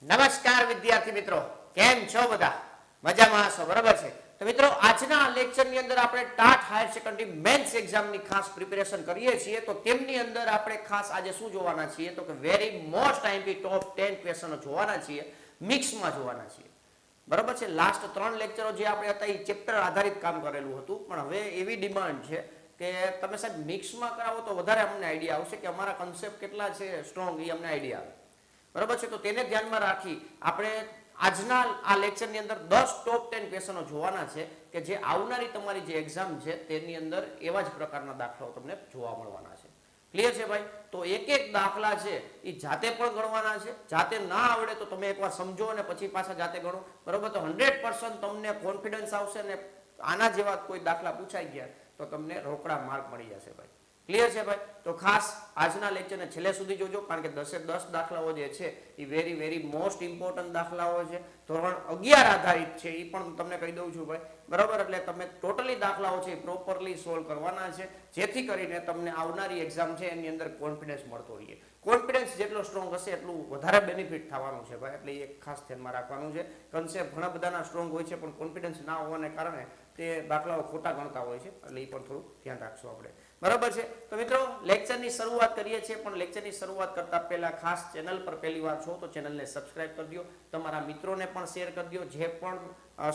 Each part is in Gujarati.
નમસ્કાર વિદ્યાર્થી મિત્રો, કેમ છો બધા? મજામાં હશો, બરાબર છે? તો મિત્રો, આજના લેક્ચરની અંદર આપણે ટાટ હાયર સેકન્ડરી મેન્સ એક્ઝામની ખાસ પ્રિપેરેશન કરીએ છીએ. તો તેમની અંદર આપણે ખાસ આજે શું જોવાના છીએ તો કે વેરી મોસ્ટ આઈએમપી ટોપ 10 ક્વેશ્ચનો જોવાના છીએ, મિક્સમાં જોવાના છીએ. બરાબર છે? લાસ્ટ 3 લેક્ચરો જે આપણે હતા એ ચેપ્ટર આધારિત કામ કરેલું હતું, પણ હવે એવી ડિમાન્ડ છે કે તમે સાહેબ મિક્સમાં કરાવો તો વધારે અમને આઈડિયા આવશે કે અમારા કન્સેપ્ટ કેટલા છે સ્ટ્રોંગ, એ અમને આઈડિયા આવે. બરાબર છે? તો તેને ધ્યાનમાં રાખી આપણે આજના આ લેક્ચરની અંદર 10 ટોપ 10 ક્વેશ્ચનો જોવાના છે કે જે આવનારી તમારી જે એક્ઝામ છે તેની અંદર એવા જ પ્રકારના દાખલાઓ તમને જોવા મળવાના છે. ક્લિયર છે ભાઈ? તો એક એક દાખલા છે એ જાતે પણ ગણવાના છે, જાતે ના આવડે તો તમે એકવાર સમજો અને પછી પાછા જાતે ગણો. બરાબર? તો 100% તમને કોન્ફિડન્સ આવશે ને આના જેવા કોઈ દાખલા પૂછાઈ ગયા તો તમને રોકડા માર્ક મળી જશે ભાઈ. ક્લિયર છે ભાઈ? તો ખાસ આજના લેક્ચરને છેલ્લે સુધી જોજો, કારણ કે 10 દાખલાઓ જે છે એ વેરી મોસ્ટ ઇમ્પોર્ટન્ટ દાખલાઓ છે. ધોરણ 11 આધારિત છે એ પણ તમને કહી દઉં છું ભાઈ. બરાબર? એટલે તમે ટોટલી દાખલાઓ છે એ પ્રોપરલી સોલ્વ કરવાના છે, જેથી કરીને તમને આવનારી એક્ઝામ છે એની અંદર કોન્ફિડન્સ મળતો રહીએ. કોન્ફિડન્સ જેટલો સ્ટ્રોંગ હશે એટલું વધારે બેનિફિટ થવાનું છે ભાઈ. એટલે એ ખાસ ધ્યાનમાં રાખવાનું છે. કન્સેપ્ટ ઘણા બધાના સ્ટ્રોંગ હોય છે, પણ કોન્ફિડન્સ ના હોવાને કારણે તે દાખલાઓ ખોટા ગણતા હોય છે. એટલે એ પણ થોડું ધ્યાન રાખશું આપણે. બરાબર છે? તો મિત્રો, લેક્ચરની શરૂઆત કરીએ છીએ, પણ લેક્ચરની શરૂઆત કરતા પહેલા ખાસ ચેનલ પર પહેલી વાર છો તો ચેનલને સબસ્ક્રાઇબ કરી દો, તમારા મિત્રોને પણ શેર કરી દો. જે પણ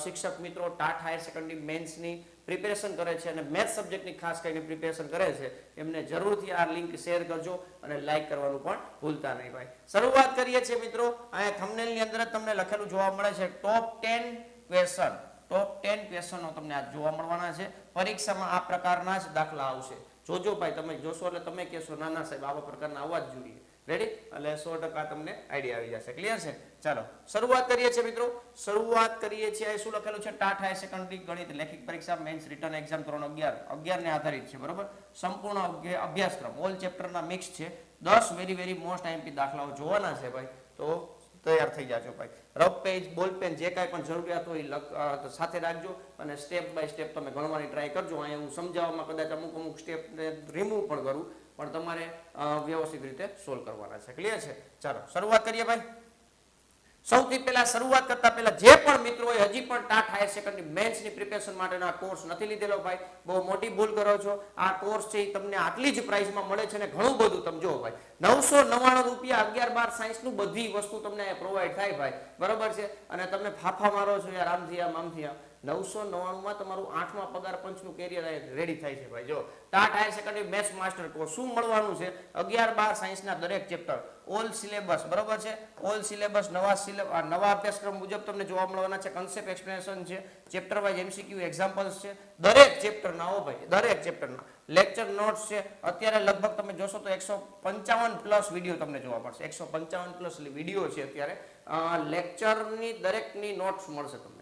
શિક્ષક મિત્રો ટાટ હાયર સેકન્ડરી મેન્સની પ્રિપેરેશન કરે છે અને મેથ્સ સબ્જેક્ટની ખાસ કરીને પ્રિપેરેશન કરે છે એમને જરૂરથી આ લિંક શેર કરજો અને લાઈક કરવાનું પણ ભૂલતા નહીં ભાઈ. શરૂઆત કરીએ છીએ મિત્રો. અહીંયા થંબનેલની અંદર જ તમને લખેલું જોવા મળે છે ટોપ 10 ક્વેશ્ચન. ટોપ 10 ક્વેશ્ચનો તમને આ જોવા મળવાના છે. પરીક્ષામાં આ પ્રકારના જ દાખલા આવશે. જોજો ભાઈ, તમે જોશો એટલે તમે કહેશો ના ના સાહેબ આવા પ્રકારના આવવા જ જોઈએ. રેડી? એટલે 100% તમને આઈડિયા આવી જશે. ક્લિયર છે? ચાલો શરૂઆત કરીએ છીએ મિત્રો. શરૂઆત કરીએ છીએ. શું લખેલું છે? ટાટ હાયર સેકન્ડરી ગણિત લેખિત પરીક્ષા મેન્સ રિટર્ન એક્ઝામ ધોરણ 11 ને આધારિત છે. બરોબર? સંપૂર્ણ અભ્યાસક્રમ ઓલ ચેપ્ટરના મિક્સ છે. 10 વેરી મોસ્ટ આઈએમપી દાખલાઓ જોવાના છે ભાઈ. તો તૈયાર થઈ જાજો ભાઈ. રફ પેજ, બોલ પેન જે કાંઈ પણ જરૂરિયાત હોય સાથે રાખજો અને સ્ટેપ બાય સ્ટેપ તમે ગણવાની ટ્રાય કરજો. અહીંયા હું સમજાવવામાં કદાચ અમુક સ્ટેપને રિમૂવ પણ કરું, પણ તમારે વ્યવસ્થિત રીતે સોલ્વ કરવાના છે. ક્લિયર છે? ચાલો શરૂઆત કરીએ ભાઈ. સૌથી પહેલા શરૂઆત કરતા પહેલા જે પણ મિત્રોએ હજી પણ ટાટ હાયર સેકન્ડરી મેન્સની પ્રિપેરેશન માટેનો કોર્સ નથી લીધેલો ભાઈ, બહુ મોટી ભૂલ કરો છો. આ કોર્સ છે એ તમને આટલી જ પ્રાઇસમાં મળે છે ને ઘણું બધું તમે જો ભાઈ. 999 રૂપિયા 11-12 સાયન્સનું બધી વસ્તુ તમને પ્રોવાઈડ થાય ભાઈ. બરોબર છે? અને તમે ફાફા મારો છો યાર આમથી આમથી 999 તમારું 8મા પગાર પંચનું કેરિયર રેડી થાય છે ભાઈ. જો TAT higher secondary maths master course શું મળવાનું છે? 11-12 સાયન્સના દરેક ચેપ્ટર ઓલ સિલેબસ. બરોબર છે? ઓલ સિલેબસ નવા અભ્યાસક્રમ મુજબ તમને જોવા મળવાના છે. કન્સેપ્ટ એક્સપ્લેનેશન છે, ચેપ્ટર વાઇઝ MCQ એક્ઝામ્પલ્સ છે દરેક ચેપ્ટરના. હો ભાઈ, દરેક ચેપ્ટરના લેક્ચર નોટ્સ છે. અત્યારે લગભગ તમે જોશો તો 155+ વિડીયો તમને જોવા મળશે. 155+ વિડીયો છે અત્યારે. લેક્ચરની દરેકની નોટ્સ મળશે તમને.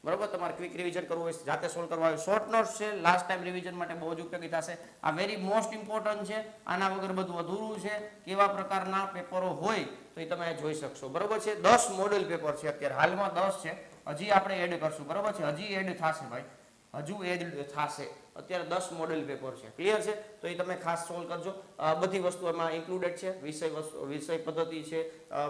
બરોબર? તમારે ક્વિક રિવિઝન કરવું હોય, જાતે સોલ્વ કરવા હોય, શોર્ટ નોટ્સ છે લાસ્ટ ટાઈમ રિવિઝન માટે બહુ જ ઉપયોગી થશે. આ વેરી મોસ્ટ ઇમ્પોર્ટન્ટ છે. આના વગર બધું અધૂરું છે. કેવા પ્રકારના પેપરો હોય તો એ તમે જોઈ શકશો. બરોબર છે? 10 મોડેલ પેપર છે અત્યારે હાલમાં. 10 છે, હજી આપણે એડ કરશું. બરોબર છે? હજી એડ થશે ભાઈ, હજુ એડ થશે. અત્યારે 10 મોડેલ પેપર છે. ક્લિયર છે? તો એ તમે ખાસ સોલ્વ કરજો. બધી વસ્તુ એમાં ઇન્ક્લુડેડ છે. વિષય પદ્ધતિ છે,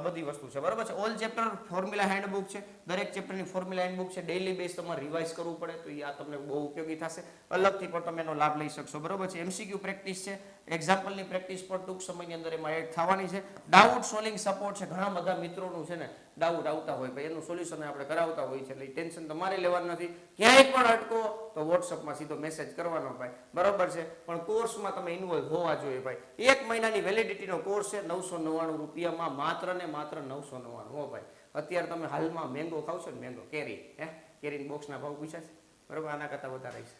બધી વસ્તુ છે. બરાબર છે? ઓલ ચેપ્ટર ફોર્મ્યુલા હેન્ડબુક છે. દરેક ચેપ્ટરની ફોર્મ્યુલા હેન્ડબુક છે. ડેઇલી બેઝ તમારે રિવાઇઝ કરવું પડે તો આ તમને બહુ ઉપયોગી થશે. અલગથી પણ તમે એનો લાભ લઈ શકશો. બરાબર છે? MCQ પ્રેક્ટિસ છે, એક્ઝામ્પલની પ્રેક્ટિસ પણ ટૂંક સમયની અંદર એમાં એડ થવાની છે. ડાઉટ સોલ્વિંગ સપોર્ટ છે. ઘણા બધા મિત્રોનું છે ને ડાઉટ આવતા હોય ભાઈ, એનું સોલ્યુશન આપણે કરાવતા હોય છે. એટલે ટેન્શન તમારે લેવાનું નથી. ક્યાંય પણ અટકો તો વોટ્સઅપમાં સીધો મેસેજ કરવાનો ભાઈ. બરોબર છે? પણ કોર્સમાં તમે ઇન્વોલ્વ હોવા જોઈએ ભાઈ. 1 મહિનાની વેલિડિટીનો કોર્સ છે 999 રૂપિયામાં, માત્ર ને માત્ર 999. હો ભાઈ. અત્યારે તમે હાલમાં મેંગો ખાવશો ને, મેંગો કેરી, કેરીના બોક્સના ભાવ પૂછાશે. બરોબર? આના કરતા વધારે છે.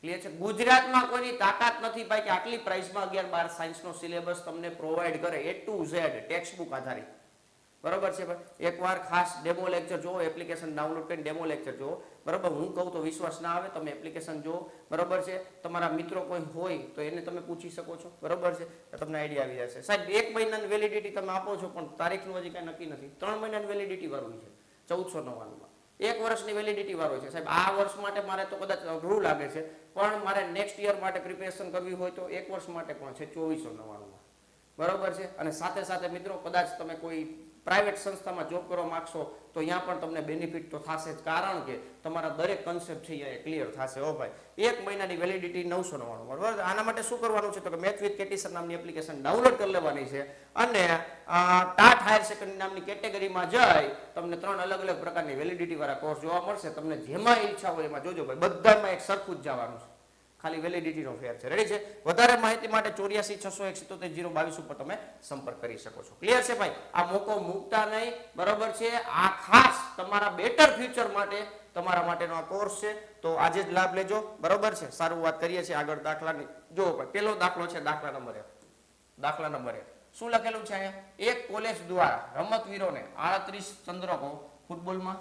ક્લિયર છે? ગુજરાતમાં કોઈની તાકાત નથી ભાઈ કે આટલી પ્રાઇસમાં 11-12 સાયન્સનો સિલેબસ તમને પ્રોવાઈડ કરે A to Z text book આધારિત. બરોબર છે ભાઈ? એકવાર ખાસ ડેમો લેક્ચર જુઓ, એપ્લિકેશન ડાઉનલોડ કરીને ડેમો લેક્ચર જુઓ. બરોબર? હું કહું તો વિશ્વાસ ના આવે, તમે એપ્લિકેશન જુઓ. બરોબર છે? તમારા મિત્રો કોઈ હોય તો એને તમે પૂછી શકો છો. બરોબર છે? તમને આઈડિયા આવી જશે. સાહેબ 1 મહિનાની વેલિડિટી તમે આપો છો પણ તારીખનું હજી કાંઈ નક્કી નથી. 3 મહિનાની વેલિડિટી વાળું છે 1499માં. 1 વર્ષની વેલિડિટી વાળું છે. સાહેબ આ વર્ષ માટે મારે તો કદાચ અઘરું લાગે છે, પણ મારે નેક્સ્ટ યર માટે પ્રિપેરેશન કરવી હોય તો 1 વર્ષ માટે પણ છે 2499માં. બરોબર છે? અને સાથે મિત્રો કદાચ તમે કોઈ પ્રાઇવેટ સંસ્થામાં જોબ કરવા માંગશો તો અહીંયા પણ તમને બેનિફિટ તો થશે જ, કારણ કે તમારા દરેક કન્સેપ્ટ છે એ ક્લિયર થશે. હો ભાઈ, 1 મહિનાની વેલિડિટી 999, બરાબર. આના માટે શું કરવાનું છે તો કે મેથ વિથ કેટી સર નામની એપ્લિકેશન ડાઉનલોડ કરી લેવાની છે અને ટાટ હાયર સેકન્ડરી નામની કેટેગરીમાં જઈ તમને 3 અલગ અલગ પ્રકારની વેલિડિટી વાળા કોર્સ જોવા મળશે. તમને જેમાં ઈચ્છા હોય એમાં જોજો ભાઈ, બધામાં એક સરખું જ જવાનું છે, ખાલી વેલિડિટીનો ફેર છે. રેડી છે? વધારે માહિતી માટે 84 677 022 ઉપર તમે સંપર્ક કરી શકો છો. ક્લિયર છે ભાઈ? આ મોકો મૂકતા નહીં, બરોબર છે. આ ખાસ તમારા બેટર ફ્યુચર માટે તમારા માટેનો આ કોર્સ છે, તો આજે જ લાભ લેજો. બરોબર છે? સારું, વાત કરીએ છીએ આગળ દાખલાની. જો ભાઈ, પહેલો દાખલો છે દાખલા નંબર 1. દાખલા નંબર 1 શું લખેલું છે અહીંયા? એક કોલેજ દ્વારા રમતવીરોને 38 ચંદ્રકો ફૂટબોલમાં,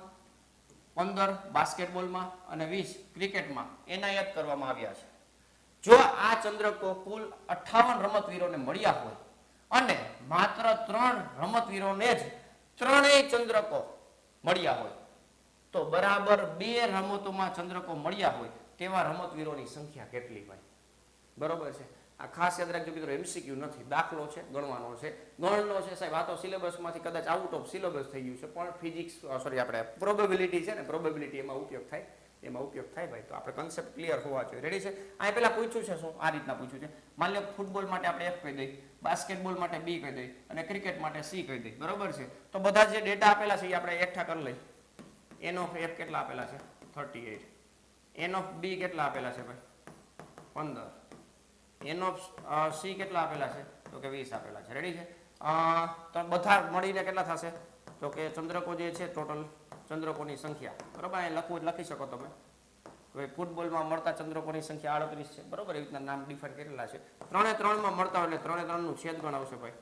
15 બાસ્કેટબોલમાં અને 20 ક્રિકેટમાં એનાયત કરવામાં આવ્યા છે. જો આ ચંદ્રકો કુલ 58 રમતવીરોને મળ્યા હોય અને માત્ર 3 રમતવીરોને જ ત્રણેય ચંદ્રકો મળ્યા હોય તો બરાબર 2 રમતોમાં ચંદ્રકો મળ્યા હોય તેવા રમતવીરોની સંખ્યા કેટલી ભાઈ? બરોબર છે? આ ખાસ યાદ રાખજો મિત્રો, MCQ નથી, દાખલો છે, ગણવાનો છે. ગણનો છે સાહેબ, આ તો સિલેબસમાંથી કદાચ આઉટ ઓફ સિલેબસ થઈ ગયું છે, પણ ફિઝિક્સ આપણે પ્રોબેબિલિટી છે ને, પ્રોબેબિલિટી એમાં ઉપયોગ થાય ભાઈ. તો આપણે કન્સેપ્ટ ક્લિયર હોવા જોઈએ. રેડી છે? આ પેલા પૂછ્યું છે શું? આ રીતના પૂછ્યું છે. માની લો ફૂટબોલ માટે આપણે F કહી દઈએ, બાસ્કેટબોલ માટે B કહી દઈએ અને ક્રિકેટ માટે C કહી દઈએ. બરોબર છે? તો બધા જે ડેટા આપેલા છે એ આપણે એકઠા કરી લઈએ. N of F કેટલા આપેલા છે? 38. N of B કેટલા આપેલા છે ભાઈ? 15. N of C કેટલા આપેલા છે? તો કે 20 આપેલા છે. રેડી છે? તો બધા મળીને કેટલા થશે? તો કે ચંદ્રકો જે છે ટોટલ ચંદ્રકોની સંખ્યા, બરોબર, અહીં લખી શકો તમે. હવે ફૂટબોલમાં મળતા ચંદ્રકોની સંખ્યા 38 છે, બરોબર. એવી રીતના નામ ડિફાઇન કરેલા છે. 3 માં મળતા હોય એટલે 3 નું છેદગણ આવશે ભાઈ.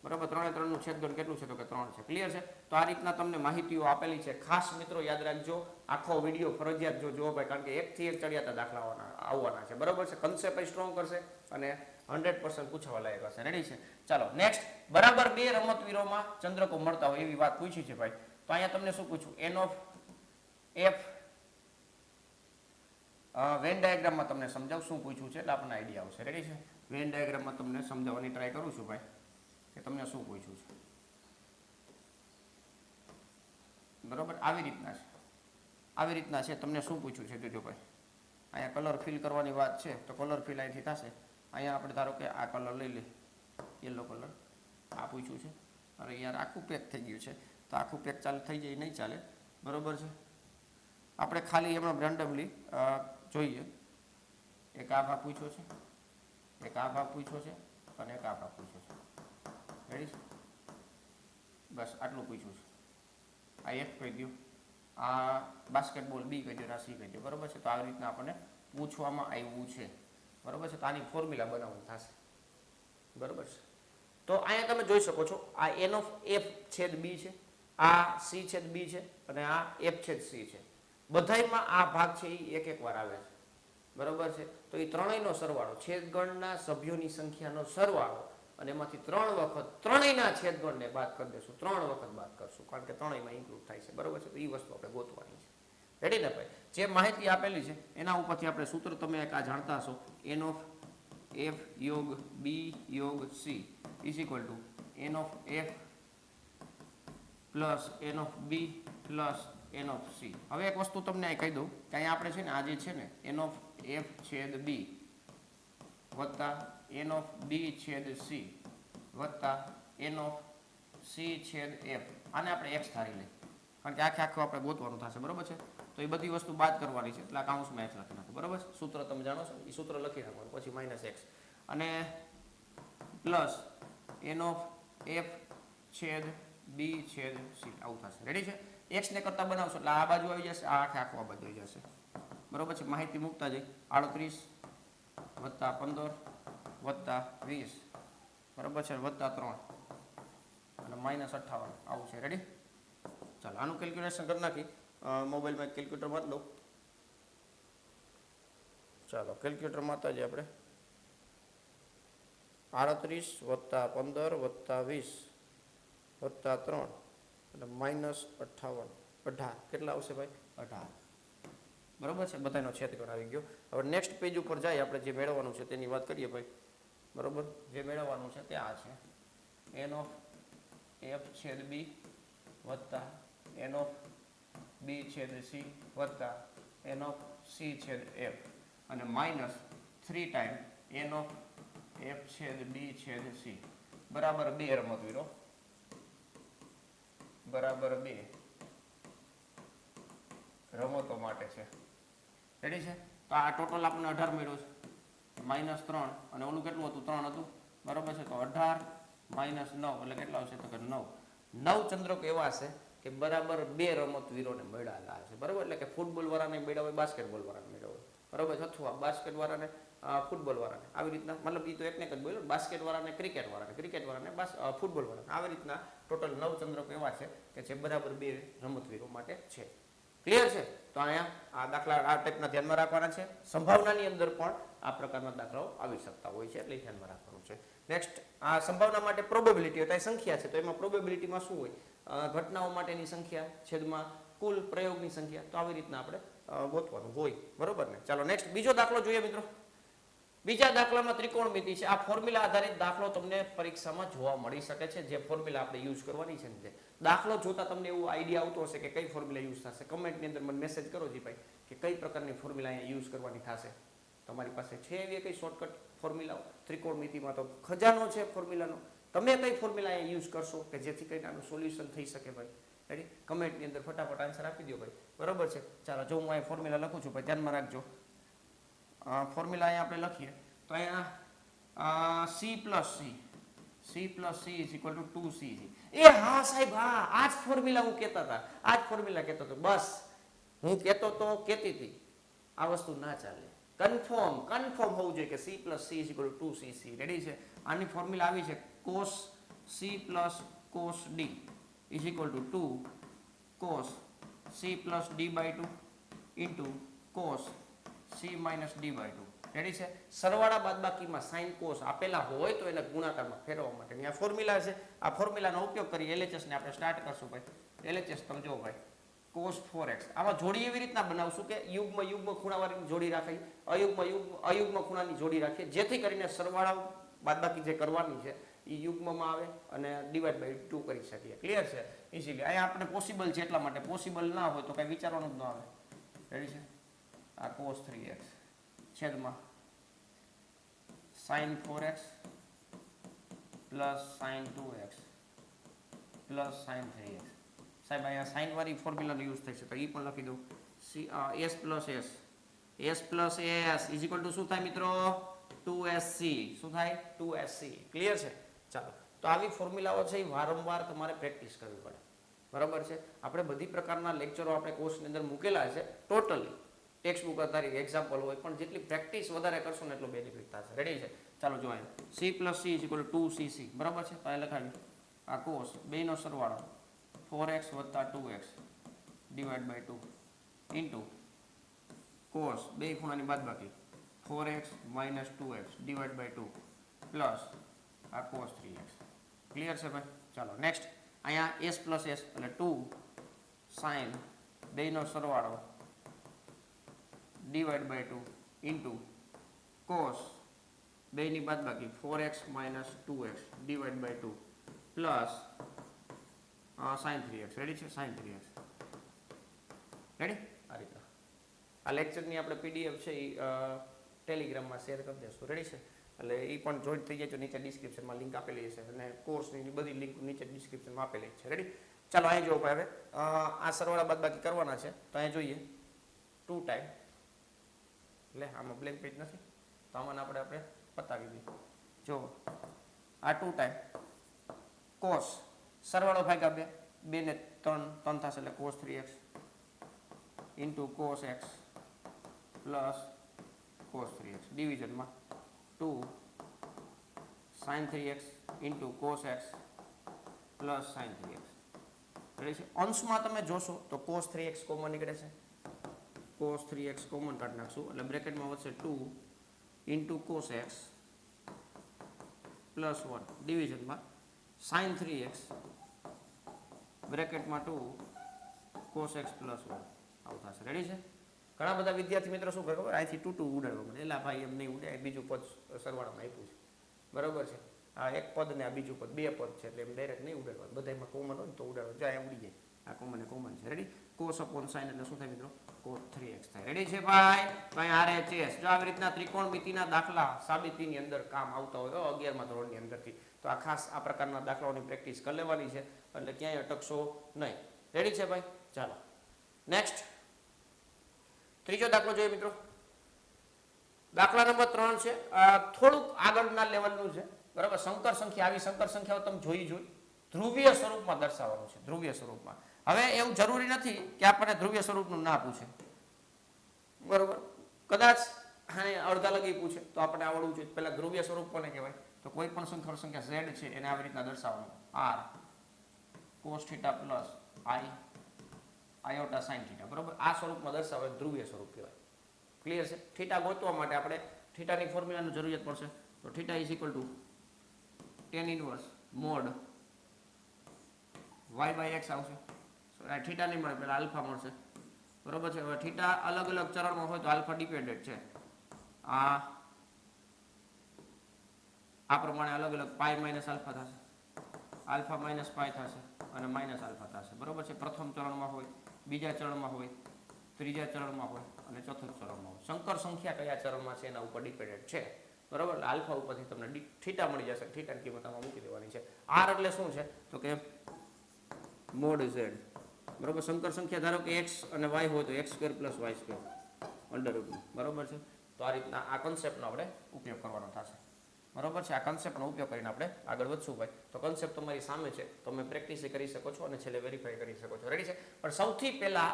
બરોબર, 3 નું છેદગણ કેટલું છે? તો કે 3 છે. ક્લિયર છે? તો આ રીતના તમને માહિતીઓ આપેલી છે. ખાસ મિત્રો યાદ રાખજો, આખો વિડીયો ફરજિયાત જોજો ભાઈ, કારણ કે 1 થી 1 ચડિયાતા દાખલા આવવાના છે. બરોબર છે? કન્સેપ્ટ સ્ટ્રોંગ કરશે અને 100% પૂછવા લાયક હશે. રેડી છે? ચાલો નેક્સ્ટ. બરાબર 2 રમતવીરોમાં ચંદ્રકો મળતા હોય એવી વાત પૂછી છે ભાઈ. તો અહીંયા તમને શું પૂછ્યું? N of F વેન ડાયાગ્રામમાં તમને સમજાવ શું પૂછ્યું છે એટલે આપણને આઈડિયા આવશે. રેડી છે? વેન ડાયાગ્રામમાં તમને સમજાવવાની ટ્રાય કરું છું ભાઈ કે તમને શું પૂછ્યું છે. બરોબર, આવી રીતના છે. તમને શું પૂછ્યું છે જોજો ભાઈ. અહીંયા કલર ફિલ કરવાની વાત છે તો કલર ફિલ અહીંથી થશે. અહીંયા આપણે ધારો કે આ કલર લઈ લે, યલો કલર, આ પૂછ્યું છે. અરે યાર, આખું પેક થઈ ગયું છે, તો આખું પેક ચાલુ થઈ જાય નહીં ચાલે. બરોબર છે? આપણે ખાલી એમાં રેન્ડમલી જોઈએ. એક આ ભાગ પૂછ્યો છે, એક આ ભાગ પૂછ્યો છે અને એક આ ભાગ પૂછ્યો છે. રેડી છે? બસ આટલું પૂછ્યું છે. આ F કહી દો, આ બાસ્કેટબોલ B કહી દો, આ C કહી દો. બરોબર છે? તો આવી રીતના આપણને પૂછવામાં આવ્યું છે. બરોબર છે? તો આની ફોર્મ્યુલા બનાવવું થશે. બરોબર છે? તો અહીંયા તમે જોઈ શકો છો, આ N of F છેદ B છે, આ C છેદ B છે અને આ F છેદ C છે. બધાયમાં આ ભાગ છે એ એક વાર આવે છે. બરોબર છે? તો એ ત્રણેયનો સરવાળો, છેદગણના સભ્યોની સંખ્યાનો સરવાળો, અને એમાંથી 3 વખત ત્રણેયના છેદગણને બાદ કરી દેશું. 3 વખત બાદ કરશું, કારણ કે ત્રણેયમાં ઇન્ક્લુડ થાય છે. બરોબર છે? તો એ વસ્તુ આપણે ગોતવાની છે. રેડી ને ભાઈ? જે માહિતી આપેલી છે એના ઉપરથી આપણે સૂત્ર તમે એક આ જાણતા હશો. N of F યોગ B યોગ C is equal to N of F plus N of B plus N of C. હવે એક વસ્તુ તમને અહીં કહી દઉં કે અહીંયા આપણે છે ને, આ જે છે ને N of F છેદ B વત્તા N of B છેદ C વત્તા N of C છેદ F, આને આપણે x ધારી લઈએ, કારણ કે આખું આપણે ગોતવાનું થશે. બરોબર છે? તો એ બધી વસ્તુ બાદ કરવાની છે એટલે આ કાઉન્સમાં x લખી નાખો. બરોબર? સૂત્ર તમે જાણો છો, એ સૂત્ર લખી નાખવાનું, પછી માઇનસ x અને પ્લસ N of F છેદ B છેદ C આવું થશે. રેડી છે? x ને કરતા બનાવશો એટલે આ બાજુ આવી જશે, આ આખું આ બાજુ આવી જશે. બરોબર છે? માહિતી મૂકતા જઈ 38 વત્તા 15 વત્તા 20, બરોબર છે, વત્તા 3 અને માઇનસ 58 આવું છે. રેડી? ચાલો આનું કેલ્ક્યુલેશન કરી નાખી. મોબાઈલમાં કેલ્ક્યુલેટર માં જ લઉં. ચાલો કેલ્ક્યુલેટર માં જ આપણે 38 વત્તા 15 વત્તા 20 વત્તા 3 અને માઇનસ 18 કેટલા આવશે ભાઈ? 18. બરોબર છે? બધાનો છેદગણ આવી ગયો. હવે નેક્સ્ટ પેજ ઉપર જાય, આપણે જે મેળવવાનું છે તેની વાત કરીએ ભાઈ. બરોબર? જે મેળવવાનું છે તે આ છે N of F છેદ B વત્તા એન ઓફ બી છેદ સી વત્તા એન ઓફ સી છેદ એફ અને minus 3 time n of F છેદ બી છેદ સી બરાબર 2 રમતવીરો બરાબર 2 રમતો માટે છે. રેડી છે? તો આ ટોટલ આપણને 18 મળ્યો છે માઇનસ 3 અને ઓલું કેટલું હતું 3 હતું બરાબર છે. તો 18 માઇનસ 9 એટલે કેટલા આવશે તો કે 9 ચંદ્રકો એવા છે કે બરાબર 2 રમતવીરોને મળ્યા છે બરાબર. એટલે કે ફૂટબોલ વાળાને મળ્યા હોય બાસ્કેટબોલ વાળાને મળ્યા હોય બરાબર છે. અથવા બાસ્કેટ વાળાને ફૂટબોલ વાળાને આવી રીતના મતલબ એ તો એકને એક જ બોલ્યો બાસ્કેટ વાળાને ક્રિકેટ વાળાને ફૂટબોલ વાળાને આવી રીતના ટોટલ 9 ચંદ્રકો એવા છે કે જે બરાબર 2 રમતવીરો માટે છે. ક્લિયર છે? તો અહીંયા આ દાખલા આ ટાઈપના ધ્યાનમાં રાખવાના છે. સંભાવનાની અંદર પણ આ પ્રકારના દાખલાઓ આવી શકતા હોય છે એટલે ધ્યાનમાં રાખવાનું છે. નેક્સ્ટ આ સંભાવના માટે પ્રોબેબિલિટી એટલે સંખ્યા છે તો એમાં પ્રોબેબિલિટીમાં શું હોય ઘટનાઓ માટેની સંખ્યા છેદમાં કુલ પ્રયોગની સંખ્યા તો આવી રીતના આપણે ગોતવાનું હોય બરોબર ને. ચાલો નેક્સ્ટ બીજો દાખલો જોઈએ મિત્રો. બીજા દાખલામાં ત્રિકોણમિતિ છે. આ ફોર્મ્યુલા આધારિત દાખલો તમને પરીક્ષામાં જોવા મળી શકે છે. જે ફોર્મ્યુલા આપણે યુઝ કરવાની છે ને દાખલો જોતા તમને એવું આઈડિયા આવતો હશે કે કઈ ફોર્મ્યુલા યુઝ થશે. કમેન્ટની અંદર મને મેસેજ કરો જી ભાઈ કે કઈ પ્રકારની ફોર્મ્યુલા અહીંયા યુઝ કરવાની થશે. તમારી પાસે છે એવી કઈ શોર્ટકટ ફોર્મ્યુલાઓ? ત્રિકોણમિતિમાં તો ખજાનો છે ફોર્મ્યુલાનો. તમે કઈ ફોર્મ્યુલા અહીંયા યુઝ કરશો કે જેથી કરીને આનું સોલ્યુશન થઈ શકે ભાઈ? રેડી? કમેન્ટની અંદર ફટાફટ આન્સર આપી દો ભાઈ બરોબર છે. ચાલો જો હું અહીંયા ફોર્મ્યુલા લખું છું ભાઈ ધ્યાનમાં રાખજો. ફોર્મ્યુલા અહીંયા આપણે લખીએ તો અહીંયા c plus c is equal to 2cg. એ હા સાહેબ હા આ જ ફોર્મ્યુલા હું કહેતા હતા. આ જ ફોર્મ્યુલા કહેતો હતો બસ હું કહેતો તો કહેતી હતી. આ વસ્તુ ના ચાલે. કન્ફર્મ હોવું જોઈએ કે c plus c is equal to 2cc. Ready છે? આની ફોર્મ્યુલા આવી છે cos c plus cos d is equal to 2 cos c plus d by 2 into cos c minus d by 2. Ready છે? સરવાળા બાદબાકીમાં sin cos આપેલા હોય તો એને ગુણાકારમાં ફેરવવા માટેની આ ફોર્મ્યુલા છે. આ ફોર્મ્યુલાનો ઉપયોગ કરી LHS ને આપણે સ્ટાર્ટ કરશું ભાઈ. LHS તમે જો ભાઈ cos 4x આમાં જોડી એવી રીતના બનાવશું કે યુગ્મ ખૂણાવાળી જોડી રાખી અયુગ્મ ખૂણાની જોડી રાખીએ જેથી કરીને સરવાળા બાદબાકી જે કરવાની છે એ યુગ્મમાં આવે અને ડિવાઈડ બાય 2 કરી શકીએ. ક્લિયર છે? ઇઝીલી. અહીંયા આપણે પોસિબલ છે એટલા માટે. પોસિબલ ના હોય તો કઈ વિચારવાનું જ ન આવે. રેડી છે? આ cos 3x છેદમાં sin 4x plus sin 2x plus sin 3x. સાહેબ અહીંયા sin વાળી ફોર્મ્યુલાનો યુઝ થશે તો એ પણ લખી દઉં. s plus s is equal to શું થાય મિત્રો? 2sc. શું થાય? 2sc. ક્લિયર છે? ચાલો તો આવી ફોર્મ્યુલાઓ છે એ વારંવાર તમારે પ્રેક્ટિસ કરવી પડે બરાબર છે. આપણે બધી પ્રકારના લેક્ચરો આપણે કોર્સની અંદર મૂકેલા છે ટોટલી ટેક્સ્ટ બુક આધારિત એક્ઝામ્પલ હોય પણ જેટલી પ્રેક્ટિસ વધારે કરશો ને એટલો બેનિફિટ થશે. રેડી છે? ચાલો જો અહીંયા c plus c is equal to 2cc બરાબર છે. તો અહીં લખાવ્યું આ cos બેનો સરવાળો 4x વત્તા 2x divide by 2 into cos બે ખૂણાની બાદબાકી 4x minus 2x divide by 2 plus આ cos 3x. ક્લિયર છે ભાઈ? ચાલો નેક્સ્ટ અહીંયા s plus s એટલે 2 sin બેનો સરવાળો ડિવાઈડ બાય 2 ઇન્ટુ cos બેની બાદબાકી 4x minus 2x divide by 2 plus sin 3x. Ready છે? sin 3x. રેડી? આ રીતના આ લેક્ચરની આપણે પીડીએફ છે એ ટેલિગ્રામમાં શેર કરી દેશું. રેડી છે? એટલે એ પણ જોઈન્ટ થઈ જાય તો નીચે ડિસ્ક્રિપ્શનમાં લિંક આપેલી છે અને કોર્સની બધી લિંક નીચે ડિસ્ક્રિપ્શનમાં આપેલી છે. રેડી? ચાલો અહીં જો ભાઈ હવે આ સરવાળા બાદબાકી કરવાના છે તો અહીં જોઈએ 2 ટાઈમ એટલે આમાં બ્લેન્ક પેજ નથી તો આમાં આપણે પતાવી દઈએ. જો આ 2 ટાઈમ cos સરવાળો ભાગ્યા 2 ને 3 થશે એટલે cos 3x into cos x plus cos 3x ડિવિઝનમાં 2 sin 3x into cos x plus sin 3x. Ready છે? અંશમાં તમે જોશો તો cos 3x કોમન નીકળે છે. cos 3x કોમન કાઢી નાખશું એટલે બ્રેકેટમાં વધશે 2 into cos x plus 1 ડિવિઝનમાં sin 3x બ્રેકેટમાં 2 cos x plus 1 આવું થશે. રેડી છે? ઘણા બધા વિદ્યાર્થી મિત્રો શું કરે ખબર અહીંથી 2 ઉડાડવા મળે એટલે ભાઈ એમ નહીં ઉડે બીજું પદ સરવાળામાં આપ્યું છે બરાબર છે. આ એક પદ ને આ બીજું પદ, બે પદ છે એટલે એમ ડાયરેક્ટ નહીં ઉડાડવાનું, બધામાં કોમન હોય ને તો ઉડાડવાનું, જાય ઉડી જાય. આ કોમન છે. રેડી? cos upon sin એટલે શું થાય મિત્રો? cos 3x થાય. રેડી છે ભાઈ? ભાઈ RHS જો આવી રીતના ત્રિકોણમિતિના દાખલા સાબિતીની અંદર કામ આવતા હોય 11મા ધોરણની અંદરથી, તો આ ખાસ આ પ્રકારના દાખલાઓની પ્રેક્ટિસ કરી લેવાની છે એટલે ક્યાંય અટકશો નહીં. રેડી છે ભાઈ? ચાલો નેક્સ્ટ ત્રીજો દાખલો જોઈએ મિત્રો. દાખલા નંબર 3 છે, થોડુંક આગળના લેવલનું છે. બરાબર? સંકર સંખ્યા, આવી સંકર સંખ્યાઓ તમે જોઈ ધ્રુવીય સ્વરૂપમાં દર્શાવવાનું છે. ધ્રુવીય સ્વરૂપમાં. હવે એવું જરૂરી નથી કે આપણને ધ્રુવીય સ્વરૂપનું ના પૂછે. બરોબર? કદાચ અડધા લગી પૂછે તો આપણે આવડવું જોઈએ. પહેલા ધ્રુવીય સ્વરૂપ કોને કહેવાય? તો કોઈ પણ સંકર સંખ્યા z છે એને આવી રીતના દર્શાવવાનું. r cos θ plus i iota sin θ. બરોબર? આ સ્વરૂપમાં દર્શાવે ધ્રુવીય સ્વરૂપ કહેવાય. ક્લિયર છે? થીટા ગોતવા માટે આપણે થીટાની ફોર્મ્યુલાની જરૂરિયાત પડશે. તો θ is equal to tan inverse mod y by x આવશે. થીટા નહીં મળે, પેલા આલ્ફા મળશે. બરોબર છે? હવે થીટા અલગ અલગ ચરણમાં હોય તો આલ્ફા ડિપેન્ડન્ટ છે. આ પ્રમાણે અલગ અલગ પાઈ માઇનસ આલ્ફા થશે, આલ્ફા માઇનસ પાઈ થશે અને માઇનસ આલ્ફા થશે. બરોબર છે? પ્રથમ ચરણમાં હોય, બીજા ચરણમાં હોય, ત્રીજા ચરણમાં હોય અને ચોથા ચરણમાં હોય. સંકર સંખ્યા કયા ચરણમાં છે એના ઉપર ડિપેન્ડન્ટ છે. બરોબર? એટલે આલ્ફા ઉપરથી તમને થીટા મળી જશે. થીટાની કિંમત આમાં મૂકી દેવાની છે. આર એટલે શું છે? તો કે મોડ z. બરોબર? સંકર સંખ્યા ધારો કે x અને y હોય તો x² + y² અંડર રૂટમાં. બરોબર છે? તો આ રીતના આ કન્સેપ્ટનો આપણે ઉપયોગ કરવાનો થશે. બરોબર છે? આ કન્સેપ્ટનો ઉપયોગ કરીને આપણે આગળ વધશું ભાઈ. તો કન્સેપ્ટ તમારી સામે છે, તમે પ્રેક્ટિસ કરી શકો છો અને છેલ્લે વેરીફાઈ કરી શકો છો. રેડી છે? પણ સૌથી પહેલા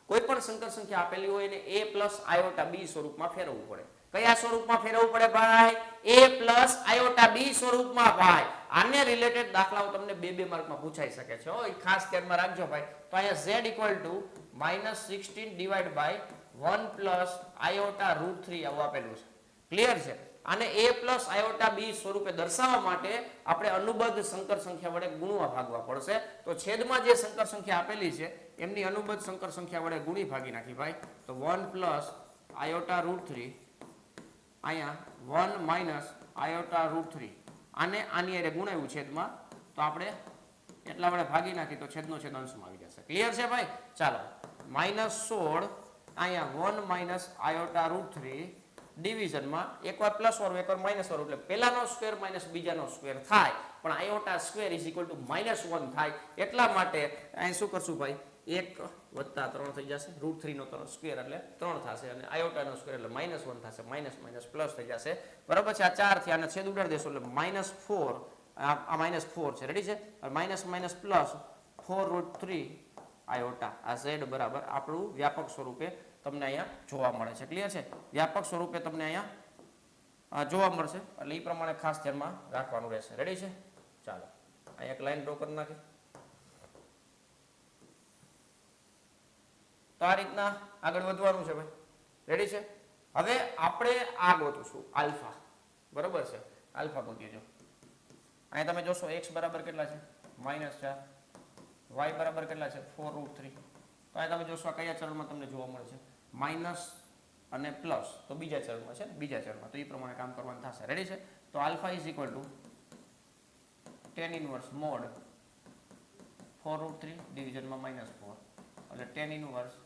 કોઈ પણ સંકર સંખ્યા આપેલી હોય એને a + iota b સ્વરૂપમાં ફેરવવું પડે. કયા સ્વરૂપમાં ફેરવવું પડે ભાઈ? a + iota b સ્વરૂપમાં ભાઈ. આને રિલેટેડ દાખલાઓ તમને 2 માર્કમાં પૂછાઈ શકે છે. એ ખાસ ધ્યાનમાં રાખજો ભાઈ. તો અહીંયા z -16 ડિવાઇડ બાય 1 + iota √3 આવું આપેલું છે. ક્લિયર છે? આને a + iota b સ્વરૂપે દર્શાવવા માટે આપણે અનુબદ્ધ સંકર સંખ્યા વડે ગુણવા ભાગવા પડશે. તો છેદમાં જે સંકર સંખ્યા આપેલી છે એમની અનુબદ્ધ સંકર સંખ્યા વડે ગુણી ભાગી નાખી ભાઈ. તો 1 + iota √3 અહીંયા 1 - iota √3 આને આની હારે ગુણાવ્યું છેદમાં, તો આપણે એટલા વડે ભાગી નાખી તો છેદનો છેદ અંશમાં આવી જશે. ક્લિયર છે ભાઈ? ચાલો -16 અહીંયા 1 - iota √3 ડિવિઝનમાં એકવાર પ્લસ વાળું એકવાર માઇનસ વાળું એટલે પહેલાનો સ્ક્વેર માઇનસ બીજાનો સ્ક્વેર થાય, પણ આયોટા સ્ક્વેર ઇઝ ઇક્વલ ટુ -1 થાય. એટલા માટે અહીં શું કરશું ભાઈ? 1 + 3 થઈ જશે. √3 નો સ્ક્વેર એટલે 3 થશે અને આયોટાનો સ્ક્વેર એટલે -1 થશે. માઇનસ પ્લસ થઈ જશે. બરાબર છે? આ 4 થી આને છેદ ઉડાડી દેશો એટલે -4. આ -4 છે. રેડી છે? Minus plus 4√3 આયોટા. આ z બરાબર આપણું વ્યાપક સ્વરૂપે તમને અહીંયા જોવા મળે છે. ક્લિયર છે? વ્યાપક સ્વરૂપે તમને અહીંયા જોવા મળશે એટલે એ પ્રમાણે ખાસ ધ્યાનમાં રાખવાનું રહેશે. રેડી છે? ચાલો અહીંયા એક લાઈન ડ્રો કરી નાખી. તો આ રીતના આગળ વધવાનું છે ભાઈ. રેડી છે? હવે આપણે આ ગોતીશું આલ્ફા. બરોબર છે? આલ્ફા ગોતીએ જો. અહીંયા તમે જોશો x બરાબર કેટલા છે? -4. y બરાબર કેટલા છે? 4√3. તો અહીંયા તમે જોશો કયા ચરણમાં તમને જોવા મળે છે? માઇનસ અને પ્લસ. તો બીજા ચરણમાં છે ને? બીજા ચરણમાં. તો એ પ્રમાણે કામ કરવાનું થશે. રેડી છે? તો alpha is equal to tan inverse mod 4√3 ડિવિઝનમાં -4 એટલે tan inverse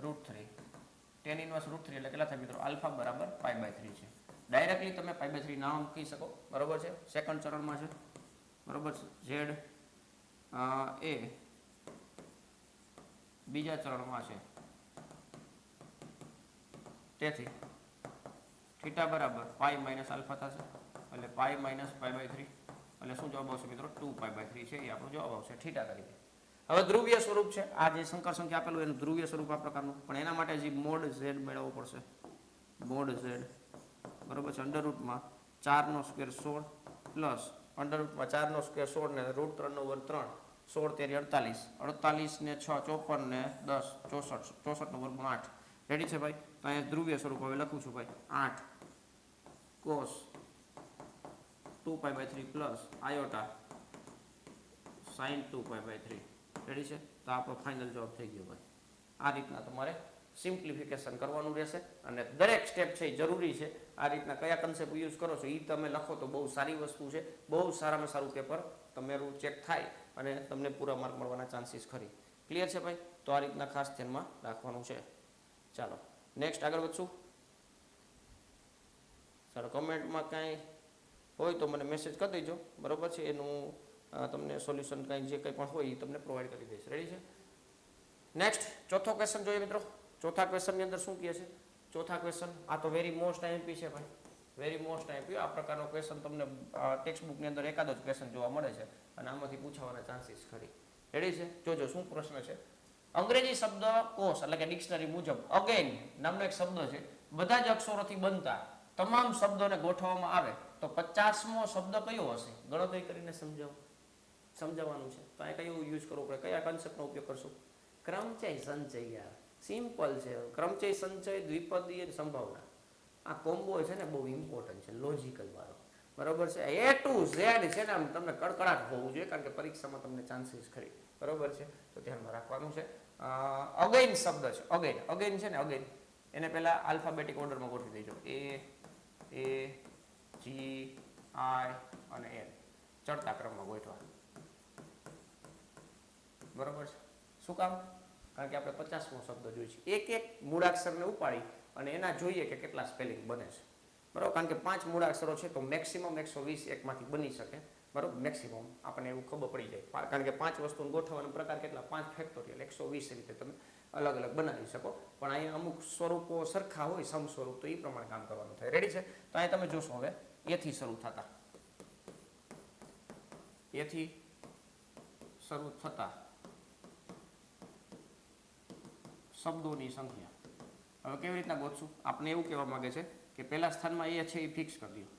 √3. tan inverse √3 એટલે કેટલા થાય મિત્રો? આલ્ફા બરાબર π/3 છે. ડાયરેક્ટલી તમે π/3 નામ મૂકી શકો. બરોબર છે? સેકન્ડ ચરણમાં છે. બરોબર છે? z એ બીજા ચરણમાં છે. તેથી થીટા બરાબર π - આલ્ફા થશે એટલે π - π/3 એટલે શું જવાબ આવશે મિત્રો? 2π/3 છે. એ આપણો જવાબ આવશે થીટા તરીકે. હવે ધ્રુવીય સ્વરૂપ છે. આ જે સંકર સંખ્યા આપેલું એનું ધ્રુવીય સ્વરૂપ આ પ્રકારનું, પણ એના માટે જે મોડ z મેળવવો પડશે. મોડ z બરોબર છે? અંડરરૂટમાં 4 નો સ્ક્વેર 16 પ્લસ અંડરરૂટમાં 4 નો સ્ક્વેર 16 ને √3/3 16 તેરી 48 48 ને 6 54 ને 10 64 64 નો વર્ગ 8. રેડી છે ભાઈ? તો અહીંયા ધ્રુવીય સ્વરૂપ હવે લખું છું ભાઈ. 8 cos 2π/3 પ્લસ આયોટા sin 2π/3. રેડી છે? તો આપણો ફાઇનલ જવાબ થઈ ગયો ભાઈ. આ રીતના તમારે સિમ્પ્લિફિકેશન કરવાનું રહેશે અને દરેક સ્ટેપ છે એ જરૂરી છે. આ રીતના કયા કન્સેપ્ટ યુઝ કરો છો એ તમે લખો તો બહુ સારી વસ્તુ છે. બહુ સારામાં સારું પેપર તમારું ચેક થાય અને તમને પૂરા માર્ક મળવાના ચાન્સીસ ખરી. ક્લિયર છે ભાઈ? તો આ રીતના ખાસ ધ્યાનમાં રાખવાનું છે. ચાલો નેક્સ્ટ આગળ વધશું. ચાલો કમેન્ટમાં કાંઈ હોય તો મને મેસેજ કરી દેજો, બરાબર છે. એનું તમને સોલ્યુશન કાંઈ જે કંઈ પણ હોય એ તમને પ્રોવાઈડ કરી દઈશ. રેડી છે? નેક્સ્ટ ચોથો ક્વેશ્ચન જોઈએ મિત્રો. ચોથા ક્વેશ્ચનની અંદર શું કહે છે? ચોથા ક્વેશ્ચન આ તો વેરી મોસ્ટ આઈએમપી છે ભાઈ, વેરી મોસ્ટ આઈએમપી. આ પ્રકારનો ક્વેશ્ચન તમને ટેક્સ્ટ બુકની અંદર એકાદ જ ક્વેશ્ચન જોવા મળે છે અને આમાંથી પૂછાવાના ચાન્સીસ ખરી. રેડી છે? જોજો શું પ્રશ્ન છે. અંગ્રેજી શબ્દકોશ એટલે કે ડિક્શનરી મુજબ અગેન નામનો એક શબ્દ છે. બધા જ અક્ષરોથી બનતા તમામ શબ્દોને ગોઠવવામાં આવે તો 50મો શબ્દ કયો હશે? ગણતરી કરીને સમજાવવાનું છે. તો આ કયું યુઝ કરવું પડે? કયા કન્સેપ્ટનો ઉપયોગ કરશું? ક્રમચય સંચય. યાર સિમ્પલ છે. ક્રમચય સંચય દ્વિપદી અને સંભાવના. આ કોમ્બો છે ને બહુ ઇમ્પોર્ટન્ટ છે, લોજિકલ વાળો. બરોબર છે? એ ટુ ઝેડ છે ને આમ તમને કડકડાટ હોવું જોઈએ કારણ કે પરીક્ષામાં તમને ચાન્સીસ ખરી. બરોબર છે? તો ધ્યાનમાં રાખવાનું છે. અગેન શબ્દ છે. અગેન છે ને અગેન એને પહેલા આલ્ફાબેટિક ઓર્ડરમાં ગોઠવી દેજો. એ જી આઈ અને એન ચડતા ક્રમમાં ગોઠવા. બરોબર છે? શું કામ? કારણ કે આપણે 50મો શબ્દ જોઈએ છે. એક મૂળાક્ષરને ઉપાડી અને એના જોઈએ કે કેટલા સ્પેલિંગ બને છે. બરાબર? કારણ કે 5 મૂળાક્ષરો છે તો મેક્સિમમ 120 એકમાંથી બની શકે. બરાબર? મેક્સિમમ આપણને એવું ખબર પડી જાય કારણ કે 5 વસ્તુને ગોઠવવાનો પ્રકાર કેટલા? 5 ફેક્ટોરિયલ 120 રીતે તમે અલગ અલગ બનાવી શકો. પણ અહીંયા અમુક સ્વરૂપો સરખા હોય, સમ સ્વરૂપ, તો એ પ્રમાણે કામ કરવાનું થાય. રેડી છે? તો અહીંયા તમે જોશો હવે એથી શરૂ થતા, એથી શરૂ થતા શબ્દોની સંખ્યા. હવે કેવી રીતના ગોતશું? આપણે એવું કહેવા માંગે છે કે પહેલા સ્થાનમાં એ છે એ ફિક્સ કરી દો.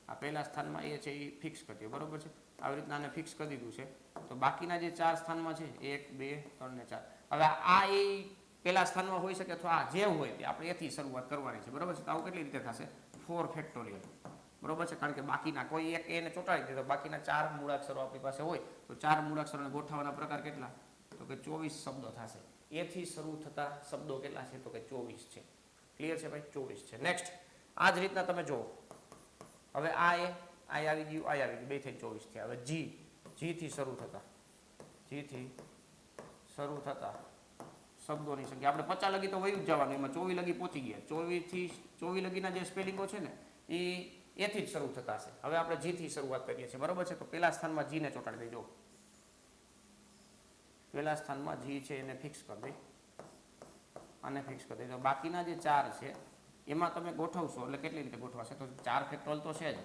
આ પહેલા સ્થાનમાં એ છે એ ફિક્સ કરી દો. બરોબર છે? આવી રીતના આને ફિક્સ કરી દીધું છે તો બાકીના જે 4 સ્થાનમાં છે 1 2 3 ને 4. હવે આ એ પહેલા સ્થાનમાં હોઈ શકે અથવા આ જે હોય તે આપણે એથી શરૂઆત કરવાની છે. બરોબર છે? તો આવું કેટલી રીતે થશે? 4 ફેક્ટોરિયલ. બરોબર છે? કારણ કે બાકીના કોઈ એક એને ચોંટાડી દીધો, બાકીના 4 મૂળાક્ષરો આપણી પાસે હોય તો 4 મૂળાક્ષરોને ગોઠવવાના પ્રકાર કેટલા? તો કે 24 શબ્દો થશે. એથી શરૂ થતા શબ્દો કેટલા છે? તો કે 24 છે. ક્લિયર છે ભાઈ? 24 છે. નેક્સ્ટ આ જ રીતના તમે જુઓ. હવે આ આવી ગયું, આ આવી ગયું, બે થઈ 24 થયા. હવે જી થી શરૂ થતા શબ્દોની સંખ્યા આપણે 50 લગી તો વયું જ જવાનું, એમાં 24 લગી પહોંચી ગયા. 24 લગીના જે સ્પેલિંગો છે ને એ એથી જ શરૂ થતા છે. હવે આપણે જી થી શરૂઆત કરીએ છીએ. બરોબર છે? તો પહેલા સ્થાનમાં જી ને ચોંટાડી દેજો. પહેલા સ્થાનમાં જી છે એને ફિક્સ કરી દઈ, આને ફિક્સ કરી દેજો. બાકીના જે 4 છે એમાં તમે ગોઠવશો એટલે કેટલી રીતે ગોઠવાશે? તો 4 ફેક્ટોરિયલ તો છે જ,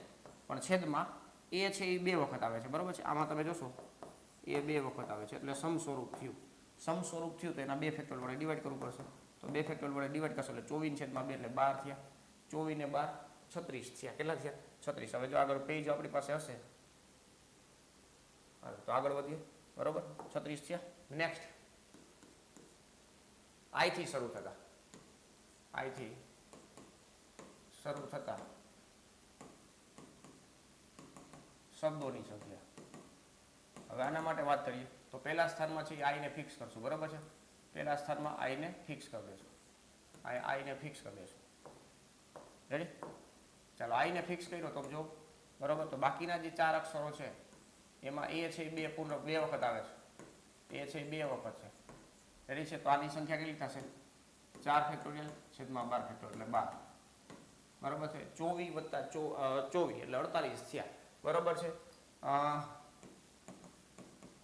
પણ છેદમાં એ છે એ 2 વખત આવે છે. બરોબર છે? આમાં તમે જોશો એ 2 વખત આવે છે એટલે સમ સ્વરૂપ થયું. સમ સ્વરૂપ થયું તો એના 2 ફેક્ટોરિયલ વડે ડિવાઈડ કરવું પડશે. તો 2 ફેક્ટોરિયલ વડે ડિવાઈડ કરશો એટલે 24/2 એટલે 12 થયા. 24 ને 12 36 થયા. કેટલા થયા? 36. હવે જો આગળ પેજ આપણી પાસે હશે તો આગળ વધીએ. બરોબર? 36 થયા. નેક્સ્ટ આઈ થી શરૂ થતા, આઈ થી શરૂ થતા શબ્દોની સંખ્યા. હવે આના માટે વાત કરીએ તો પહેલા સ્થાનમાં છે આઈને ફિક્સ કરશું. બરોબર છે? પહેલા સ્થાનમાં આઈને ફિક્સ કરી દેશું. આઈને ફિક્સ કરી દેશું. રેડી? ચાલો આઈને ફિક્સ કર્યો તો જો. બરોબર? તો બાકીના જે 4 અક્ષરો છે એમાં એ છે એ 2 વખત આવે છે. એ છે એ 2 વખત છે. રેડી છે? તો આની સંખ્યા કેટલી થશે? 4 ફેક્ટોરિયલ છેદમાં 12 ફેક્ટોરિયલ એટલે 12. બરોબર છે? 24 + 24 એટલે 48 થયા. બરોબર છે?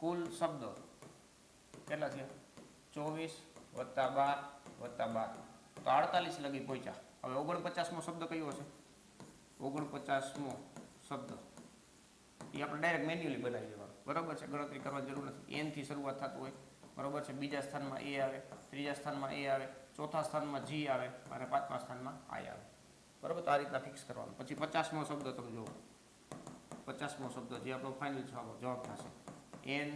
કુલ શબ્દો કેટલા થયા? 24 + 12 + 12 તો 48 લગી પહોંચ્યા. હવે 49મો શબ્દ કયો હશે? 49મો શબ્દ એ આપણે ડાયરેક્ટ મેન્યુઅલી બનાવી દેવાનું. બરોબર છે? ગણતરી કરવાની જરૂર નથી. એન થી શરૂઆત થતું હોય. બરોબર છે? બીજા સ્થાનમાં એ આવે, ત્રીજા સ્થાનમાં એ આવે, ચોથા સ્થાનમાં જી આવે અને 5મા સ્થાનમાં આઈ આવે. બરોબર? તો આ રીતના ફિક્સ કરવાનું. પછી 50મો શબ્દ તમે જુઓ. 50મો શબ્દ જે આપણો ફાઇનલ જવાબ થશે એન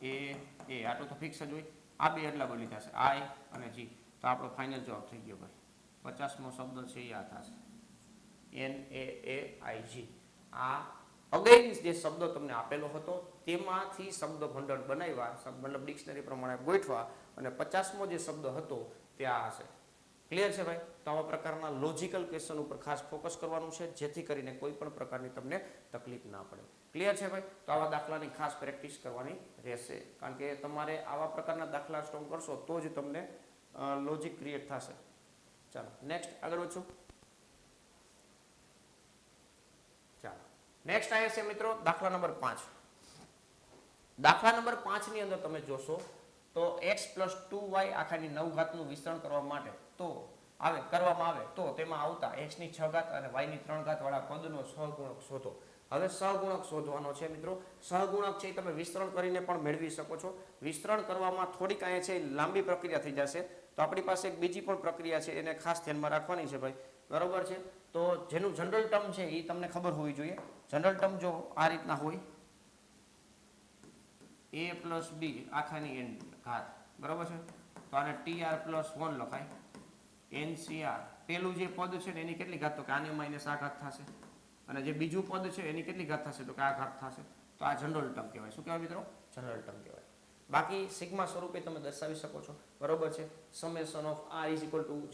એ આટલું તો ફિક્સ જ હોય. આ 2 એટલા બોલી થશે આઈ અને જી. તો આપણો ફાઇનલ જવાબ થઈ ગયો ભાઈ. 50મો શબ્દ છે એ આ થશે એન એ આઈ જી. આ અગેન્સ્ટ જે શબ્દ તમને આપેલો હતો તેમાંથી શબ્દ ભંડોળ બનાવ્યા, મતલબ ડિક્શનરી પ્રમાણે ગોઠવા અને 50મો જે શબ્દ હતો તે આ હશે. ક્લિયર છે ભાઈ? તો આવા પ્રકારના લોજિકલ ક્વેશ્ચન ઉપર ખાસ ફોકસ કરવાનું છે, જેથી કરીને કોઈ પણ પ્રકારની તમને તકલીફ ના પડે. ક્લિયર છે ભાઈ? તો આવા દાખલાની ખાસ પ્રેક્ટિસ કરવાની રહેશે, કારણ કે તમારે આવા પ્રકારના દાખલા સ્ટ્રોંગ કરશો તો જ તમને લોજિક ક્રિએટ થશે. ચાલો નેક્સ્ટ આગળ વધશું. ચાલો નેક્સ્ટ આવે છે મિત્રો દાખલા નંબર 5. દાખલા નંબર 5 ની અંદર તમે જોશો તો x + 2y આખાની 9 ઘાતનું વિસ્તરણ કરવા માટે કરવામાં આવે તો તેમાં આવતા x ની 6 ઘાત અને y ની 3 ઘાત વાળા પદનો સહગુણક શોધો. હવે સહગુણક શોધવાનો છે મિત્રો. સહગુણક છે તમે વિસ્તરણ કરીને પણ મેળવી શકો છો. વિસ્તરણ કરવામાં થોડીક અહીંયા છે લાંબી પ્રક્રિયા થઈ જશે, તો આપણી પાસે એક બીજી પણ પ્રક્રિયા છે, એને ખાસ ધ્યાનમાં રાખવાની છે ભાઈ, બરોબર છે? તો જેનું જનરલ ટર્મ છે એ તમને ખબર હોવી જોઈએ. જનરલ ટર્મ જો આ રીતના હોય a + b આખાની n ઘાત, બરોબર છે? તો આને tr + 1 લખાય. ncr પેલું જે પદ છે ને એની કેટલી ઘાત, તો કે આને માઈનસ આ ઘાત થશે, અને જે બીજું પદ છે એની કેટલી ઘાત થશે, તો કે આ ઘાત થશે. તો આ જનરલ ટર્મ કહેવાય. શું કહેવાય મિત્રો? જનરલ ટર્મ કહેવાય. બાકી સિગ્મા સ્વરૂપે તમે દર્શાવી શકો છો, બરોબર છે? Summation of r =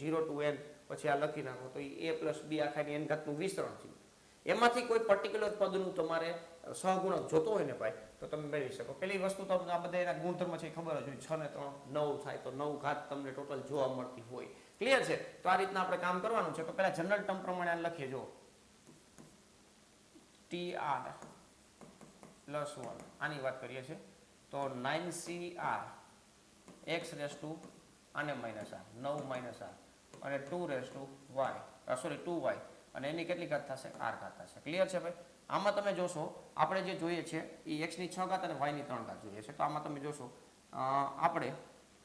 0 to n પછી આ લખી નાખો તો એ a + b આખાની n ઘાતનું વિસ્તરણ છે. એમાંથી કોઈ પર્ટિક્યુલર પદનું તમારે સહગુણક જોતો હોય ને ભાઈ, તો તમે મેળવી શકો. પેલી વસ્તુ તો આ બધા એના ગુણધર્મ છે ખબર જ હોય, 6 ને 3 9 થાય, તો 9 ઘાત તમને ટોટલ જોવા મળતી હોય. ક્લિયર છે? તો આ રીતના આપણે કામ કરવાનું છે. તો પહેલા જનરલ ટર્મ પ્રમાણે લખીએ. જો tr + 1 આની વાત કરીએ છીએ તો 9cr x આને માઈનસ r 9 - r અને 2y અને એની કેટલી ઘાત થશે? r ઘાત થશે. ક્લિયર છે ભાઈ? આમાં તમે જોશો આપણે જે જોઈએ છે એ x ની 6 ઘાત અને y ની 3 ઘાત જોઈએ છે. તો આમાં તમે જોશો આપણે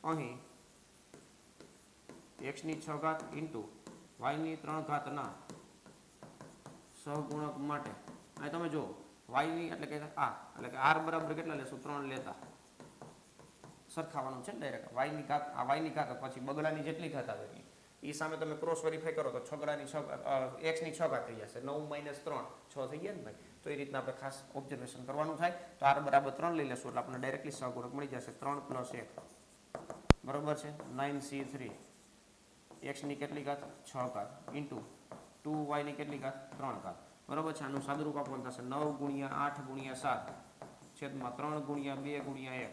અહીં x ની 6 ઘાત * y ની 3 ઘાતના સહગુણક માટે અહીં તમે જો y ની એટલે કે r બરાબર કેટલા લેશું? 3 લેતા સરખાવવાનું છે ને ડાયરેક્ટ. y ની ઘાત આ y ની ઘાત પછી બગડાની જેટલી ઘાત આવે એ સામે તમે ક્રોસ વેરીફાઈ કરો તો છગડાની x ની 6 ઘાત થઈ જશે. 9 - 3 6 થઈ ગયા ને ભાઈ? તો એ રીતના આપણે ખાસ ઓબ્ઝર્વેશન કરવાનું થાય. તો r બરાબર 3 લઈ લેશું એટલે આપણને ડાયરેક્ટલી સહગુણક મળી જશે. 3 + 1 બરોબર છે 9c3 x ની કેટલી ઘાત? 6 ઘાત * 2y ની કેટલી ઘાત? 3 ઘાત. બરોબર છે? આનું સાદુરૂપ આપવાનું થશે 9 × 8 × 7 છેદમાં 3 × 2 × 1.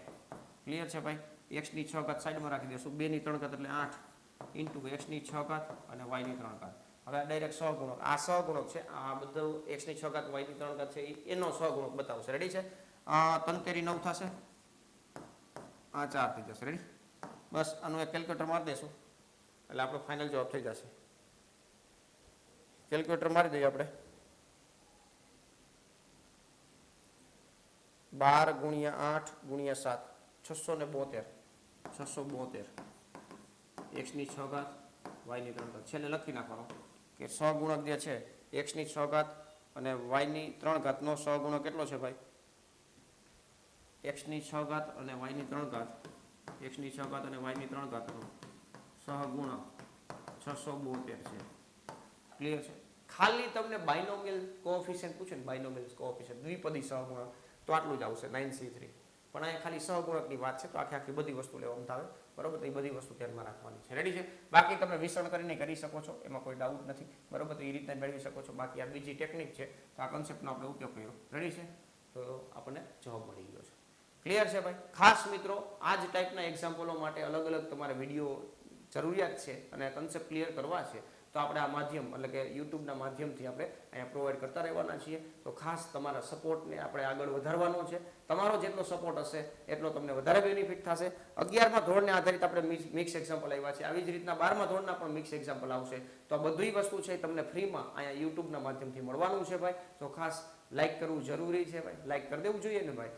ક્લિયર છે ભાઈ? x ની 6 ઘાત સાઈડમાં રાખી દેશું. 2 ની 3 ઘાત એટલે 8 * x ની 6 ઘાત અને y ની 3 ઘાત. હવે આ ડાયરેક્ટ સહગુણક, આ સહગુણક છે. આ બધું x ની 6 ઘાત y ની 3 ઘાત છે એનો સહગુણક બતાવશે. રેડી છે? 3 9 થશે, આ 4 થઈ જશે. રેડી? બસ આનું એક કેલ્ક્યુલેટર મારી દેશું એટલે આપણો ફાઇનલ જવાબ થઈ જશે. કેલ્ક્યુલેટર મારી દઈએ આપણે. 12 × 8 × 7 672 x ની 6 ઘાત y ની 3 ઘાત. છેલ્લે લખી નાખવાનો કે સહગુણક જે છે x ની 6 ઘાત અને y ની 3 ઘાતનો સહગુણક કેટલો છે ભાઈ? x ની 6 ઘાત અને y ની 3 ઘાત, x ની 6 ઘાત અને y ની 3 ઘાતનો સહગુણક 672 છે. ક્લિયર છે? ખાલી તમને બાયનોમિયલ કોએફિશિયન્ટ પૂછે ને, બાયનોમિયલ કોએફિશિયન્ટ દ્વિપદી સહગુણક, તો આટલું જ આવશે 9c3. પણ અહીંયા ખાલી સહગુણકની વાત છે, તો આખી બધી વસ્તુ લેવામાં આવે. બરોબર? તો એ બધી વસ્તુ ધ્યાનમાં રાખવાની છે. રેડી છે? બાકી તમે વિસ્તરણ કરીને કરી શકો છો, એમાં કોઈ ડાઉટ નથી. બરોબર? તો એ રીતના મેળવી શકો છો. બાકી આ બીજી ટેકનિક છે, તો આ કન્સેપ્ટનો આપણે ઉપયોગ કર્યો. રેડી છે? તો આપણને જવાબ મળી ગયો છે. ક્લિયર છે ભાઈ? ખાસ મિત્રો આ જ ટાઈપના એક્ઝામ્પલો માટે અલગ અલગ તમારે વિડીયો જરૂરિયાત છે અને કન્સેપ્ટ ક્લિયર કરવા છે, તો આપણે આ માધ્યમ એટલે કે યુટ્યુબના માધ્યમથી આપણે અહીંયા પ્રોવાઈડ કરતા રહેવાના છીએ. તો ખાસ તમારા સપોર્ટને આપણે આગળ વધારવાનો છે. તમારો જેટલો સપોર્ટ હશે એટલો તમને વધારે બેનિફિટ થશે. 11મા ધોરણને આધારિત આપણે મિક્સ એક્ઝામ્પલ આવ્યા છે. આવી જ રીતના 12મા ધોરણના પણ મિક્સ એક્ઝામ્પલ આવશે. તો આ બધી વસ્તુ છે તમને ફ્રીમાં અહીંયા યુટ્યુબના માધ્યમથી મળવાનું છે ભાઈ. તો ખાસ લાઈક કરવું જરૂરી છે ભાઈ. લાઈક કરી દેવું જોઈએ ને ભાઈ?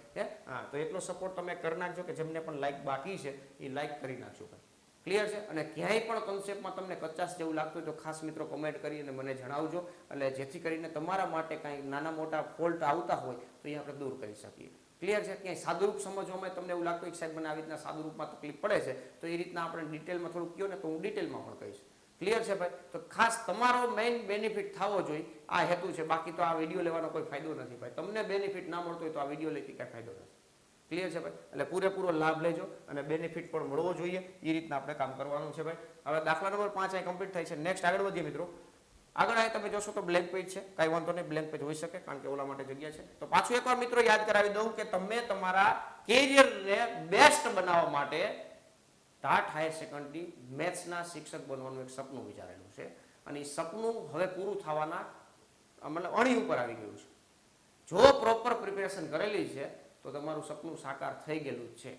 હા, તો એટલો સપોર્ટ તમે કરી નાખજો કે જેમને પણ લાઈક બાકી છે એ લાઈક કરી નાખજો ભાઈ. ક્લિયર છે? અને ક્યાંય પણ કન્સેપ્ટમાં તમને કચાશ જેવું લાગતું હોય તો ખાસ મિત્રો કમેન્ટ કરી અને મને જણાવજો, એટલે જેથી કરીને તમારા માટે કાંઈ નાના મોટા ફોલ્ટ આવતા હોય તો એ આપણે દૂર કરી શકીએ. ક્લિયર છે? ક્યાંય સાદુરૂપ સમજવામાં તમને એવું લાગતું હોય કે સાહેબ મને આવી રીતના સાદુરૂપમાં તકલીફ પડે છે, તો એ રીતના આપણે ડિટેલમાં થોડુંક કહો ને તો હું ડિટેલમાં પણ કહીશ. ક્લિયર છે ભાઈ? તો ખાસ તમારો મેઇન બેનિફિટ થવો જોઈએ, આ હેતુ છે. બાકી તો આ વિડીયો લેવાનો કોઈ ફાયદો નથી ભાઈ. તમને બેનિફિટ ના મળતો હોય તો આ વિડીયો લેતી કાંઈ ફાયદો નથી. ક્લિયર છે ભાઈ? એટલે પૂરેપૂરો લાભ લેજો અને બેનિફિટ પણ મળવો જોઈએ, એ રીતના આપણે કામ કરવાનું છે ભાઈ. હવે દાખલા નંબર 5 અહીં કમ્પ્લીટ થાય છે. નેક્સ્ટ આગળ વધીએ મિત્રો. આગળ અહીં તમે જોશો તો બ્લેન્ક પેજ છે, કાંઈ વાંધો નહીં, બ્લેન્ક પેજ હોઈ શકે કારણ કે ઓલા માટે જગ્યા છે. તો પાછું એકવાર મિત્રો યાદ કરાવી દઉં કે તમે તમારા કેરિયરને બેસ્ટ બનાવવા માટે ટાટ હાયર સેકન્ડરી મેથ્સના શિક્ષક બનવાનું એક સપનું વિચારેલું છે અને એ સપનું હવે પૂરું થવાના મતલબ અણી ઉપર આવી ગયું છે. જો પ્રોપર પ્રિપેરેશન કરેલી છે તો તમારું સપનું સાકાર થઈ ગયેલું જ છે.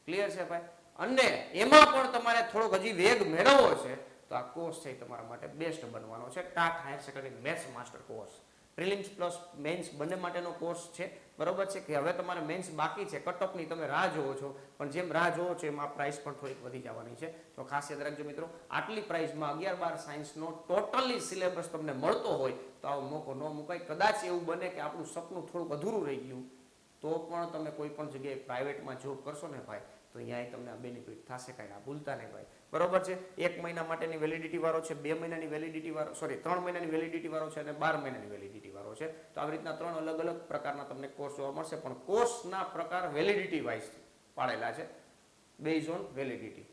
ક્લિયર છે ભાઈ? અને એમાં પણ તમારે થોડોક હજી વેગ મેળવવો છે તો આ કોર્સ છે તમારા માટે બેસ્ટ બનવાનો છે. TAT higher secondary maths master course prelims plus men's બંને માટેનો કોર્સ છે. બરોબર છે કે હવે તમારે મેન્સ બાકી છે, કટ ઓફની તમે રાહ જોવો છો, પણ જેમ રાહ જોવો છો એમાં પ્રાઇસ પણ થોડીક વધી જવાની છે. તો ખાસ યાદ રાખજો મિત્રો, આટલી પ્રાઇસમાં 11-12 સાયન્સનો ટોટલી સિલેબસ તમને મળતો હોય તો આવો મોકો ન મુકાય. કદાચ એવું બને કે આપણું સપનું થોડુંક અધૂરું રહી ગયું તો પણ તમે કોઈ પણ જગ્યાએ પ્રાઇવેટમાં જોબ કરશો ને ભાઈ તો અહીંયા તમને આ બેનિફિટ થશે, કાંઈ આ ભૂલતા નહીં ભાઈ. બરોબર છે? 1 મહિના માટેની વેલિડિટી વાળો છે, 2 મહિનાની વેલિડિટી વાળો, 3 મહિનાની વેલિડિટી વાળો છે અને 12 મહિનાની વેલિડિટી વાળો છે. તો આવી રીતના 3 અલગ અલગ પ્રકારના તમને કોર્સ જોવા મળશે, પણ કોર્સના પ્રકાર વેલિડિટી વાઇઝ પાડેલા છે, base on validity,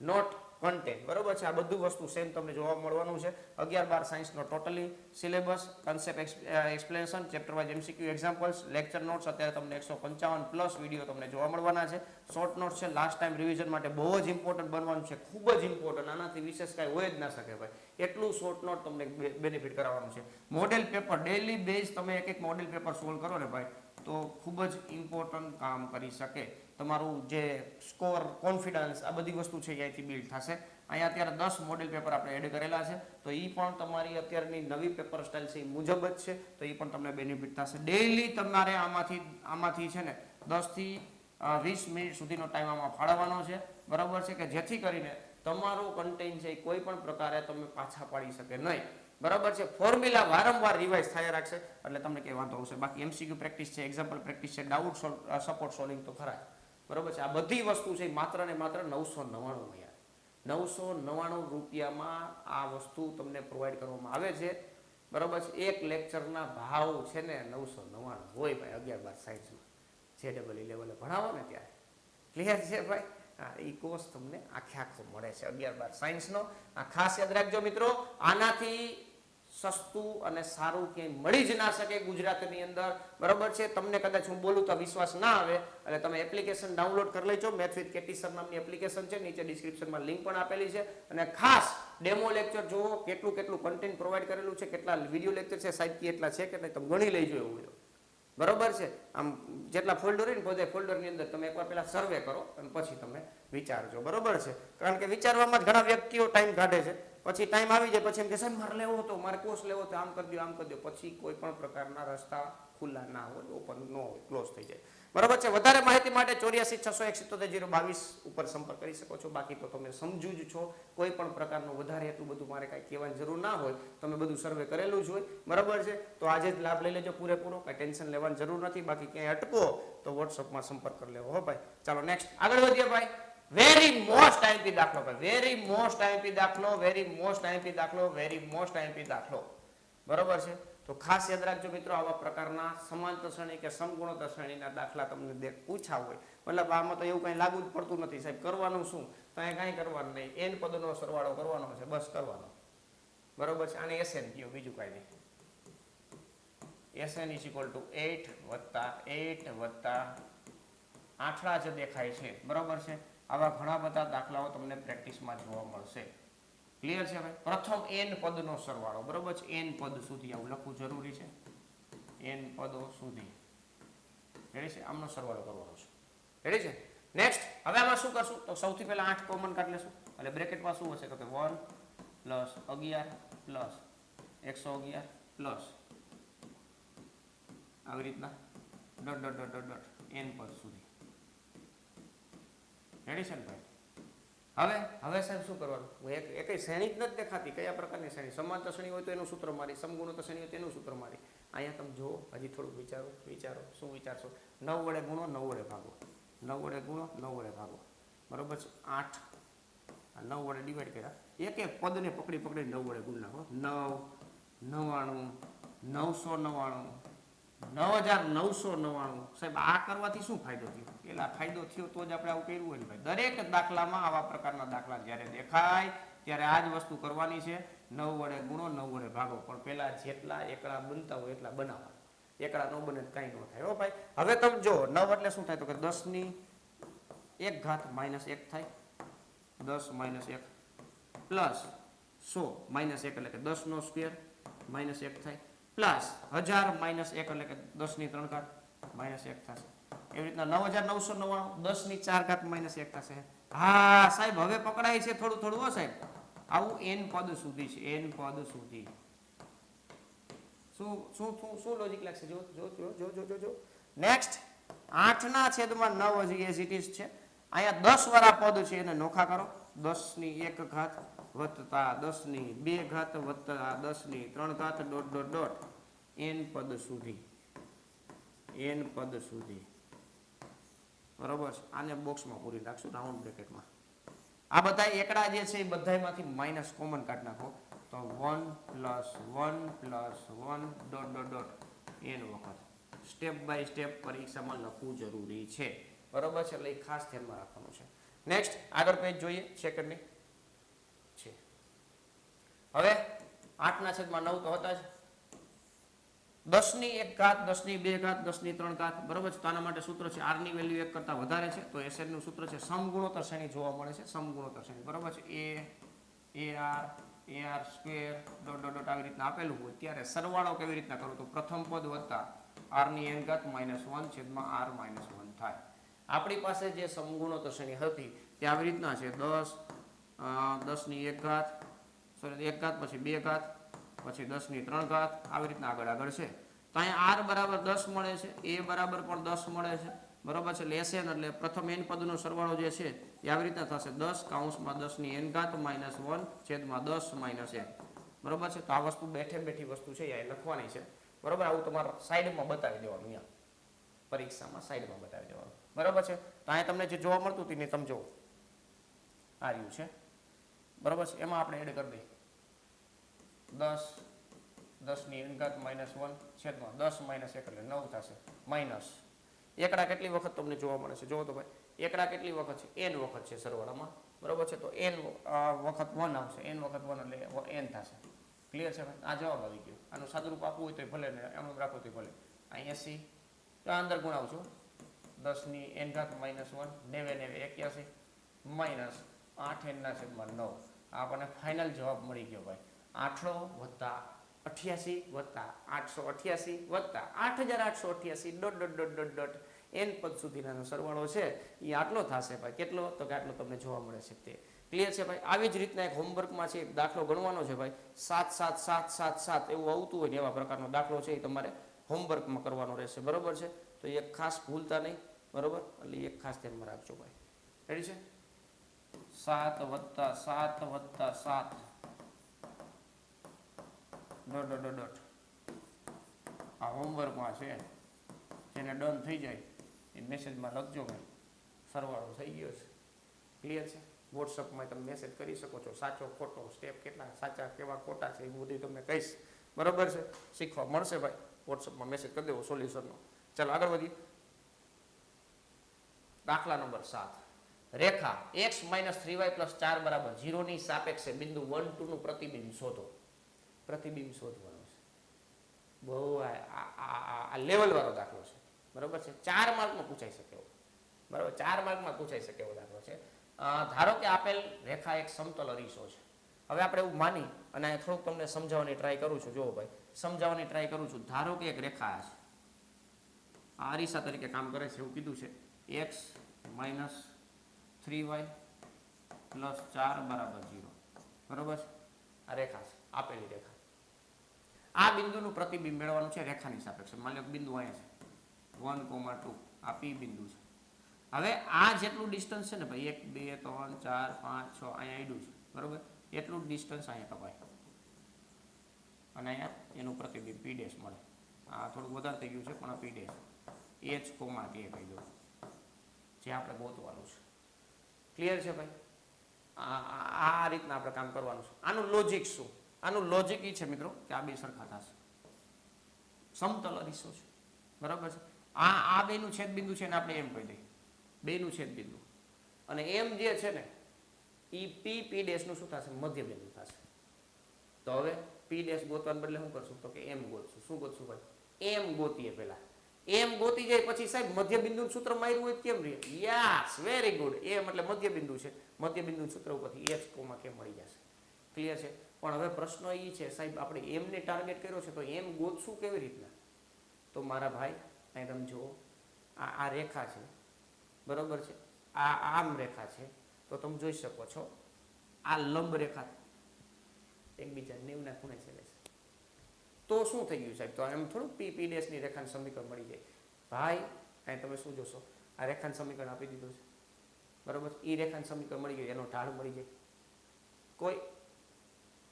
not content. બરોબર છે? આ બધું વસ્તુ સેમ તમને જોવા મળવાનું છે. 11-12 સાયન્સનો totally syllabus, concept explanation, chapter wise MCQ examples, lecture notes. અત્યારે તમને 155+ વિડીયો તમને જોવા મળવાના છે. શોર્ટ નોટ્સ છે, લાસ્ટ ટાઈમ રિવિઝન માટે બહુ જ ઇમ્પોર્ટન્ટ બનવાનું છે, ખૂબ જ ઇમ્પોર્ટન્ટ. આનાથી વિશેષ કાંઈ હોય જ ના શકે ભાઈ. એટલું શોર્ટ નોટ તમને બેનિફિટ કરાવવાનું છે. મોડેલ પેપર ડેલી બેઝ તમે એક મોડેલ પેપર સોલ્વ કરો ને ભાઈ તો ખૂબ જ ઇમ્પોર્ટન્ટ કામ કરી શકે. તમારું જે સ્કોર, કોન્ફિડન્સ, આ બધી વસ્તુ છે અહીંયાથી બિલ્ડ થશે. અહીંયા અત્યારે 10 મોડેલ પેપર આપણે એડ કરેલા છે તો એ પણ તમારી અત્યારની નવી પેપર સ્ટાઇલ છે એ મુજબ જ છે, તો એ પણ તમને બેનિફિટ થશે. ડેઈલી તમારે આમાંથી છે ને 10 થી 20 મિનિટ સુધીનો ટાઈમ આમાં ફાળવવાનો છે. બરાબર છે? કે જેથી કરીને તમારું કન્ટેન્ટ છે એ કોઈ પણ પ્રકારે તમે પાછા પાડી શકે નહીં. બરાબર છે? ફોર્મ્યુલા વારંવાર રિવાઇઝ થયા રાખશે એટલે તમને કંઈ વાંધો આવશે. બાકી એમસીક્યુ પ્રેક્ટિસ છે, એક્ઝામ્પલ પ્રેક્ટિસ છે, ડાઉટ સપોર્ટ સોલ્વિંગ તો ખરા. બરાબર છે? આ બધી વસ્તુ છે માત્ર ને માત્ર 999 યાર, 999 રૂપિયામાં આ વસ્તુ તમને પ્રોવાઈડ કરવામાં આવે છે. બરાબર છે? એક લેક્ચરના ભાવ છે ને 999 હોય ભાઈ 11-12 સાયન્સમાં, JEE લેવલે ભણાવો ને ત્યારે. ક્લિયર છે ભાઈ? હા, એ કોર્સ તમને આખો મળે છે 11-12 સાયન્સનો. આ ખાસ યાદ રાખજો મિત્રો, આનાથી સસ્તું અને સારું ક્યાંય મળી જ ના શકે ગુજરાતની અંદર. બરાબર છે? તમને કદાચ હું બોલું તો વિશ્વાસ ના આવે એટલે તમે એપ્લિકેશન ડાઉનલોડ કરી લેજો. મેથ વિથ કેટી સર નામની એપ્લિકેશન છે, નીચે ડિસ્ક્રિપ્શનમાં લિંક પણ આપેલી છે. અને ખાસ ડેમો લેક્ચર જુઓ, કેટલું કન્ટેન્ટ પ્રોવાઈડ કરેલું છે, કેટલા વિડીયો લેક્ચર છે, સાહેબ કેટલા છે કે નહીં તમે ગણી લેજો એવું હોય. બરોબર છે? આમ જેટલા ફોલ્ડર હોય ને બધા ફોલ્ડરની અંદર તમે એકવાર પહેલા સર્વે કરો અને પછી તમે વિચારજો. બરોબર છે? કારણ કે વિચારવામાં જ ઘણા વ્યક્તિઓ ટાઈમ કાઢે છે, પછી ટાઈમ આવી જાય પછી એમ કે સાહેબ મારે લેવો હતો, મારે કોર્સ લેવો હતો, આમ કરી દો આમ કરી દો, પછી કોઈ પણ પ્રકારના રસ્તા ખુલ્લા ના હોય, ઓપન ન હોય, ક્લોઝ થઈ જાય. બરોબર છે? વધારે માહિતી માટે 84 671 ઉપર સંપર્ક કરી શકો છો. બાકી તો તમે સમજુ જ છો, કોઈ પણ પ્રકારનું વધારે એટલું બધું મારે કાંઈ કહેવાની જરૂર ના હોય, તમે બધું સર્વે કરેલું જ હોય. બરાબર છે? તો આજે જ લાભ લઈ લેજો પૂરેપૂરો, કાંઈ ટેન્શન લેવાની જરૂર નથી. બાકી ક્યાંય અટકો તો વોટ્સઅપમાં સંપર્ક કરી લેવો હો ભાઈ. ચાલો નેક્સ્ટ આગળ વધીએ ભાઈ. વેરી મોસ્ટ આઈએમપી દાખલો ભાઈ, વેરી મોસ્ટ આઈએમપી દાખલો, વેરી મોસ્ટ આઈએમપી દાખલો, વેરી મોસ્ટ આઈએમપી દાખલો. બરાબર છે? તો ખાસ યાદ રાખજો મિત્રો, આવા પ્રકારના સમાંતર શ્રેણી કે સમગુણોત્તર શ્રેણીના દાખલા તમને પૂછા હોય, મતલબ આમાં તો એવું કંઈ લાગુ જ પડતું નથી સાહેબ, કરવાનું શું? કાંઈ કરવાનું નહીં, n પદનો સરવાળો કરવાનો છે, બસ કરવાનો. બરોબર છે? આને SN કયો, બીજું કાંઈ નહીં. SN = 8 + 8 + આઠડા જે દેખાય છે. બરોબર છે? આવા ઘણા બધા દાખલાઓ તમને પ્રેક્ટિસમાં જોવા મળશે. ક્લિયર છે ભાઈ? પ્રથમ n પદનો સરવાળો. બરોબર છે? n પદ સુધી આવું લખવું જરૂરી છે, n પદો સુધી. રેડી છે? આમનો સરવાળો કરવાનો છે. રેડી છે? નેક્સ્ટ હવે આમાં શું કરશું તો સૌથી પહેલા 8 કોમન કાઢી લેશું. એટલે બ્રેકેટમાં શું હશે તો કે 1 + 11 + 111 પ્લસ આવી રીતના dot dot dot dot dot n પદ સુધી. રેડી છે ને ભાઈ? હવે સાહેબ શું કરવાનું? એકઈ શ્રેણી જ નથી દેખાતી. કયા પ્રકારની શ્રેણી? સમાંતર શ્રેણી હોય તો એનું સૂત્ર મારી, સમગુણોત્તર શ્રેણી હોય તો એનું સૂત્ર મારી. અહીંયા તમે જુઓ, હજી થોડુંક વિચારો. શું વિચારશો? 9 વડે ગુણો, 9 વડે ભાગો, 9 વડે ગુણો, 9 વડે ભાગો. બરોબર છે? 8 આ 9 વડે ડિવાઈડ કર્યા, એક એક પદને પકડી પકડી 9 વડે ગુણ નાખો. 9 99 999 સાહેબ આ કરવાથી શું ફાયદો થયો? પેલા ફાયદો થયો તો જ આપણે આવું કર્યું હોય ને ભાઈ. દરેક દાખલામાં આવા પ્રકારના દાખલા જ્યારે દેખાય ત્યારે આ જ વસ્તુ કરવાની છે. 9 વડે ગુણો, 9 વડે ભાગો. પણ પેલા જેટલા એકડા બનતા હોય એટલા બનાવવા. એકડા ન બને કઈ ન થાય હો ભાઈ. હવે તમે જો 9 એટલે શું થાય તો કે 10 ની 1 ઘાત -1 થાય. 10 - 1 પ્લસ 100 - 1 એટલે કે 10 નો સ્ક્વેર -1 થાય, પ્લસ 1000 - 1 એટલે કે 10 ની 3 ઘાત -1 થશે. એવી રીતના 9999 10 ની 4 ઘાત -1 થશે. હા સાહેબ હવે પકડાય છે થોડું થોડું હો સાહેબ. આવું n પદ સુધી છે, n પદ સુધી. શું શું શું લોજિક લાગશે? જો જો જો જો જો જો જો નેક્સ્ટ 8 ના છેદમાં 9 હજી એઝ ઇટ ઇઝ છે. અહીંયા 10 વાળા પદ છે એને નોખા કરો. 10 ની 1 ઘાત વત્તા 10 ની 2 ઘાત વત્તા 10 ની 3 ઘાત ડોટ ડોટ ડોટ n પદ સુધી, n પદ સુધી. બરોબર છે. આને બોક્સમાં પૂરી રાખશું રાઉન્ડ બ્રેકેટમાં. આ બધા એકડા જે છે એ બધામાંથી માઇનસ કોમન કાઢી નાખો તો 1 + 1 + 1 ડોટ ડોટ ડોટ n વખત. સ્ટેપ બાય સ્ટેપ પરીક્ષામાં લખવું જરૂરી છે. બરોબર છે, એટલે ખાસ ધ્યાનમાં રાખવાનું છે. નેક્સ્ટ આગળ પેજ જોઈએ સેકન્ડની છે. હવે 8 ના છેદમાં 9 તો હતા જ. 10 ની 1 ઘાત, 10 ની 2 ઘાત, 10 ની 3 ઘાત. બરોબર છે. તો આના માટે સૂત્ર છે r ની વેલ્યુ 1 કરતા વધારે છે તો SN નું સૂત્ર છે સમગુણોત્તર શ્રેણી જોવા મળે છે. સમગુણોત્તર શ્રેણી બરોબર છે. ar square dot dot dot આવી રીતના આપેલું હોય ત્યારે સરવાળો કેવી રીતના કરો તો પ્રથમ પદ વત્તા r ની n ઘાત -1 છેદમાં r - 1 થાય. આપણી પાસે જે સમગુણોત્તર શ્રેણી હતી તે આવી રીતના છે 10 ની 1 ઘાત, સોરી 1 ઘાત પછી 2 ઘાત પછી 10 ની 3 ઘાત આવી રીતના આગળ છે. તો અહીંયા r બરાબર 10 મળે છે, a બરાબર પણ 10 મળે છે. બરોબર છે. એટલે SN એટલે પ્રથમ n પદનો સરવાળો જે છે એ આવી રીતના થશે 10 કૌંસમાં 10 ની n ઘાત -1 છેદમાં 10 - 1. બરોબર છે. તો આ વસ્તુ બેઠે બેઠી વસ્તુ છે એ લખવાની છે. બરોબર. આવું તમારે સાઈડમાં બતાવી દેવાનું, અહીંયા પરીક્ષામાં સાઈડમાં બતાવી દેવાનું. બરોબર છે. તો અહીંયા તમને જે જોવા મળતું હતું ને તમે જો આ રહ્યું છે. બરોબર છે. એમાં આપણે એડ કરી દઈએ 10 ની n ઘાત -1 છેદમાં 10 - 1 એટલે 9 થશે. માઇનસ એકડા કેટલી વખત તમને જોવા મળે છે? જોવો તો ભાઈ એકડા કેટલી વખત છે? n વખત છે સરવાળામાં. બરોબર છે. તો n વખત 1 આવશે. n વખત 1 એટલે n થશે. ક્લિયર છે ભાઈ? આ જવાબ આવી ગયો. આનું સાદુરૂપ આપવું હોય તો ભલે ને એમ રાખો તો ભલે. અહીં 80 તો અંદર ગુણાવશું 10 ની n ઘાત -1 90 90 81 માઇનસ 8 n ના છેદમાં 9. આપણને ફાઇનલ જવાબ મળી ગયો ભાઈ. 888 વત્તા 888 વત્તા 8888 dot dot dot dot dot n પદ સુધીનો સરવાળો છે એ આટલો થશે ભાઈ. કેટલો? તો કે આટલો તમને જોવા મળે છે તે. ક્લિયર છે ભાઈ? આવી જ રીતના એક હોમવર્કમાં છે એક દાખલો ગણવાનો છે ભાઈ. 7 7 7 7 7 એવું આવતું હોય ને એવા પ્રકારનો દાખલો છે એ તમારે હોમવર્કમાં કરવાનો રહેશે. બરોબર છે. તો એક ખાસ ભૂલતા નહીં. બરોબર. એટલે એક ખાસ ધ્યાનમાં રાખજો ભાઈ. રેડી છે? 7 વત્તા 7 વત્તા 7 ડોટ ડોટ ડોટ આ હોમવર્કમાં છે. જેને ડન થઈ જાય એ મેસેજમાં લખજો ભાઈ સરવાળો થઈ ગયો છે. ક્લિયર છે? વોટ્સઅપમાં તમે મેસેજ કરી શકો છો. સાચો ખોટો સ્ટેપ કેટલા સાચા કેવા ખોટા છે એ બધું તમને કહીશ. બરોબર છે. શીખવા મળશે ભાઈ. વોટ્સઅપમાં મેસેજ કરી દેવો સોલ્યુશનનો. ચાલો આગળ વધીએ. દાખલા નંબર 7. રેખા x - 3y + 4 બરાબર 0 ની સાપેક્ષે બિંદુ 1 2 નું પ્રતિબિંબ શોધો. પ્રતિબિંબ શોધવાનું છે. બહુ આ લેવલ વાળો દાખલો છે. બરોબર છે. 4 માર્કમાં પૂછાઈ શકે એવો. બરોબર 4 માર્કમાં પૂછાઈ શકે એવો દાખલો છે. ધારો કે આપેલ રેખા એક સમતલ અરીસો છે. હવે આપણે એવું માની અને થોડુંક તમને સમજાવવાની ટ્રાય કરું છું. જુઓ ભાઈ સમજાવવાની ટ્રાય કરું છું. ધારો કે એક રેખા છે આ અરીસા તરીકે કામ કરે છે એવું કીધું છે. x - 3y + 4 બરાબર 0. બરોબર છે. આ રેખા છે. આપેલી રેખા. આ બિંદુનું પ્રતિબિંબ મેળવવાનું છે રેખાની સાપેક્ષે. માની લો બિંદુ અહીંયા છે 1, 2 આ P બિંદુ છે. હવે આ જેટલું ડિસ્ટન્સ છે ને ભાઈ 1 2 3 4 5 6 અહીંયા આડું છે. બરોબર. એટલું ડિસ્ટન્સ અહીંયા કપાય અને અહીંયા એનું પ્રતિબિંબ P' મળે. આ થોડું વધારે થઈ ગયું છે પણ આ P' H, K કહી દો જે આપણે ગોતવાનું છે. ક્લિયર છે ભાઈ? આ રીતના આપણે કામ કરવાનું છે. આનું લોજિક શું? આનું લોજિક એ છે મિત્રો કે આ બે સરખા થશે, સમતલ અરીસો છે, બરાબર છે. આ બેનું છેદ બિંદુ છે ને આપણે એમ કહી દઈએ બેનું છેદ બિંદુ, અને એમ જે છે ને એ પી પી ડેશ નું શું થશે? મધ્ય બિંદુ થશે. તો હવે પી ડેશ ગોતવાને બદલે શું કરશું? તો કે એમ ગોતશું. શું ગોતશું ભાઈ? એમ ગોતીએ પેલા. એમ ગોતી જાય પછી સાહેબ મધ્ય બિંદુ સૂત્ર માર્યું હોય કેમ રહે? Yes, very good. એમ એટલે મધ્ય બિંદુ છે, મધ્ય બિંદુ સૂત્ર ઉપરથી h કેમ મળી જશે. ક્લિયર છે? પણ હવે પ્રશ્ન એ છે સાહેબ આપણે એમને ટાર્ગેટ કર્યો છે તો એમ ગોતશું કેવી રીતના? તો મારા ભાઈ અહીં તમે જુઓ, આ રેખા છે, બરોબર છે, આ આમ રેખા છે, તો તમે જોઈ શકો છો આ લંબ રેખા એકબીજા 90 ના ખૂણે છેદે છે. તો શું થઈ ગયું સાહેબ? તો એમ થોડું પી પી ડેશ ની રેખાનું સમીકરણ મળી જાય. ભાઈ અહીં તમે શું જોશો? આ રેખાનું સમીકરણ આપી દીધું છે, બરોબર. એ રેખાનું સમીકરણ મળી ગયું, એનો ઢાળ મળી જાય.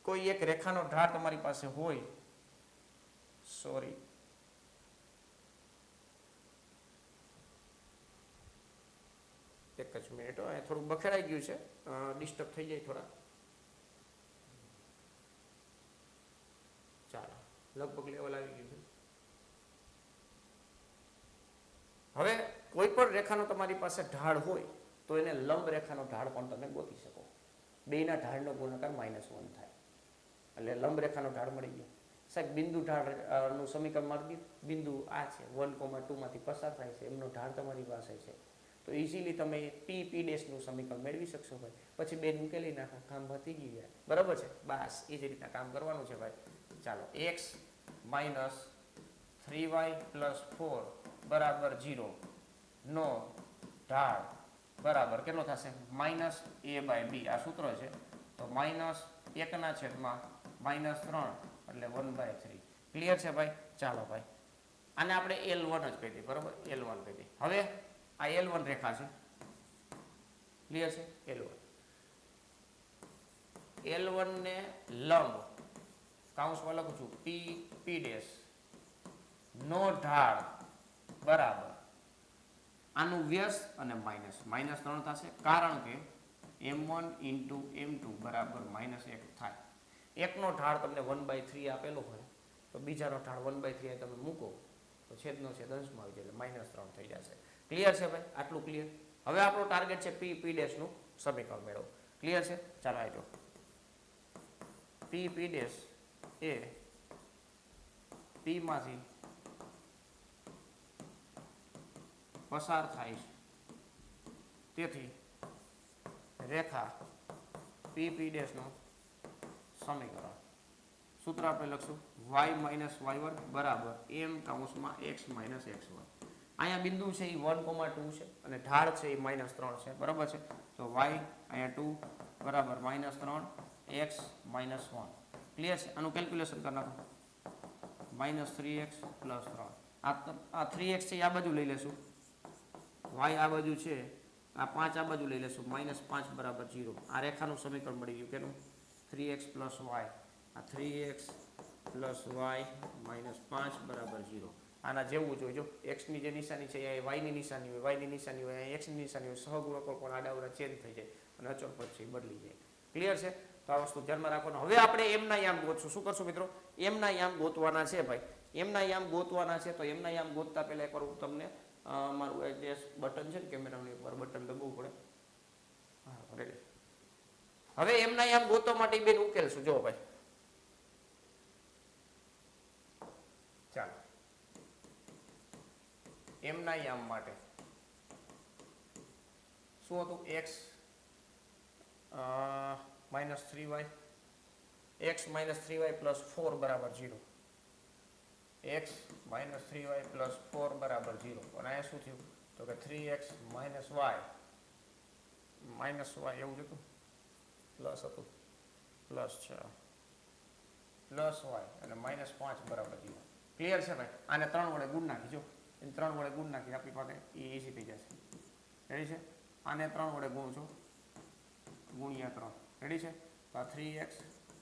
કોઈ એક રેખાનો ઢાળ તમારી પાસે હોય, સોરી, એક જ મિનિટ, અહીંયા થોડું બખેરાઈ ગયું છે, ડિસ્ટર્બ થઈ જાય થોડા. ચાલો, લગભગ લેવલ આવી ગયું છે. હવે કોઈ પણ રેખાનો તમારી પાસે ઢાળ હોય તો એને લંબ રેખાનો ઢાળ પણ તમે ગોતી શકો. બેના ઢાળનો ગુણાકાર -1 થાય એટલે લંબ રેખાનો ઢાળ મળી ગયો. સાહેબ બિંદુ ઢાળ નું સમીકરણ મારી દીધું. બિંદુ આ છે 1,2 માંથી પસાર થાય છે, એમનો ઢાળ તમારી પાસે છે, તો ઇઝીલી તમે પી પી ડેશ નું સમીકરણ મેળવી શકશો ભાઈ. પછી બે ઉકેલી નાખો, કામ પતી ગયું, બરાબર છે. બસ એ જ રીતના કામ કરવાનું છે ભાઈ. ચાલો, x - 3y + 4 = 0 નો ઢાળ બરાબર કેટલો થશે? -a/b. આ સૂત્ર છે, તો -1/3 એટલે 1/3. ક્લિયર છે ભાઈ? ચાલો ભાઈ, આને આપણે L1 જ કહી દઈએ, બરાબર. L1 કહી દઈએ. હવે આ L1 રેખા છે, ક્લિયર છે? L1 ને લંબ કાઉન્સમાં લખું છું પી પી ડેશ નો ઢાળ બરાબર આનું વ્યસ્ત અને -3 થશે, કારણ કે m1 × m2 બરાબર -1 થાય. એકનો ઢાળ તમને 1/3 આપેલો હોય તો બીજાનો ઢાળ 1/3 તમે મૂકો તો છેદનો છેદ અંશમાં આવી જાય એટલે -3 થઈ જશે. ક્લિયર છે ભાઈ? આટલું ક્લિયર. હવે આપણો ટાર્ગેટ છે પી પી ડેશ નું સમીકરણ મેળવો. ક્લિયર છે? ચાલો આવજો. પી પી ડેશ એ પી માંથી પસાર થાય છે, તેથી રેખા પી પી ડેશ નું સમીકરણ સૂત્ર આપણે લખશું y - y² બરાબર m(x - x1). અહીંયા બિંદુ છે એ 1,2 છે અને ઢાળ છે એ -3 છે, બરાબર છે. તો y અહીંયા 2 બરાબર -3 x - 1. ક્લિયર છે? આનું કેલ્ક્યુલેશન કરી નાખો. -3x + 3. આ 3x છે આ બાજુ લઈ લેશું, y આ બાજુ છે, આ 5 આ બાજુ લઈ લેશું, -5 = 0. આ રેખાનું સમીકરણ મળી ગયું કેનું? 3x + y. આ 3x + y -5 = 0. આના જેવું જોઈજો. x ની જે નિશાની છે એ y ની નિશાની હોય, y ની નિશાની હોય, x ની નિશાની હોય, સહગુણકો પણ આડાવડા ચેન્જ થઈ જાય અને અચળ પદ છે બદલી જાય. ક્લિયર છે? તો આ વસ્તુ ધ્યાનમાં રાખવાનું. હવે આપણે એમના યામ ગોતશું. શું કરશું મિત્રો? એમના યામ ગોતવાના છે ભાઈ. એમના યામ ગોતવાના છે, તો એમના યામ ગોતતા પહેલા એકવાર હું તમને મારું જે બટન છે ને કેમેરાનું એકવાર બટન દબાવવું પડે. હા, રેડી. હવે એમના યામ ગોતવા માટે બેન ઉકેલશું. જો ભાઈ, ચાલો એમના યામ માટે શું હતું? x - 3y x - 3y + 4 બરાબર 0. x - 3y + 4 બરાબર 0. અને અહીંયા શું થયું? તો કે 3x - y એવું જ હતું, પ્લસ હતું, પ્લસ છે, પ્લસ y અને -5 બરાબર 0. ક્લિયર છે ભાઈ? આને 3 વડે ગુણ નાખી, જો એને 3 વડે ગુણ નાખી આપણી પાસે એ ઈઝી થઈ જશે. રેડી છે? આને 3 વડે ગુણ છો, ગુણ્યા 3. રેડી છે? તો આ 3x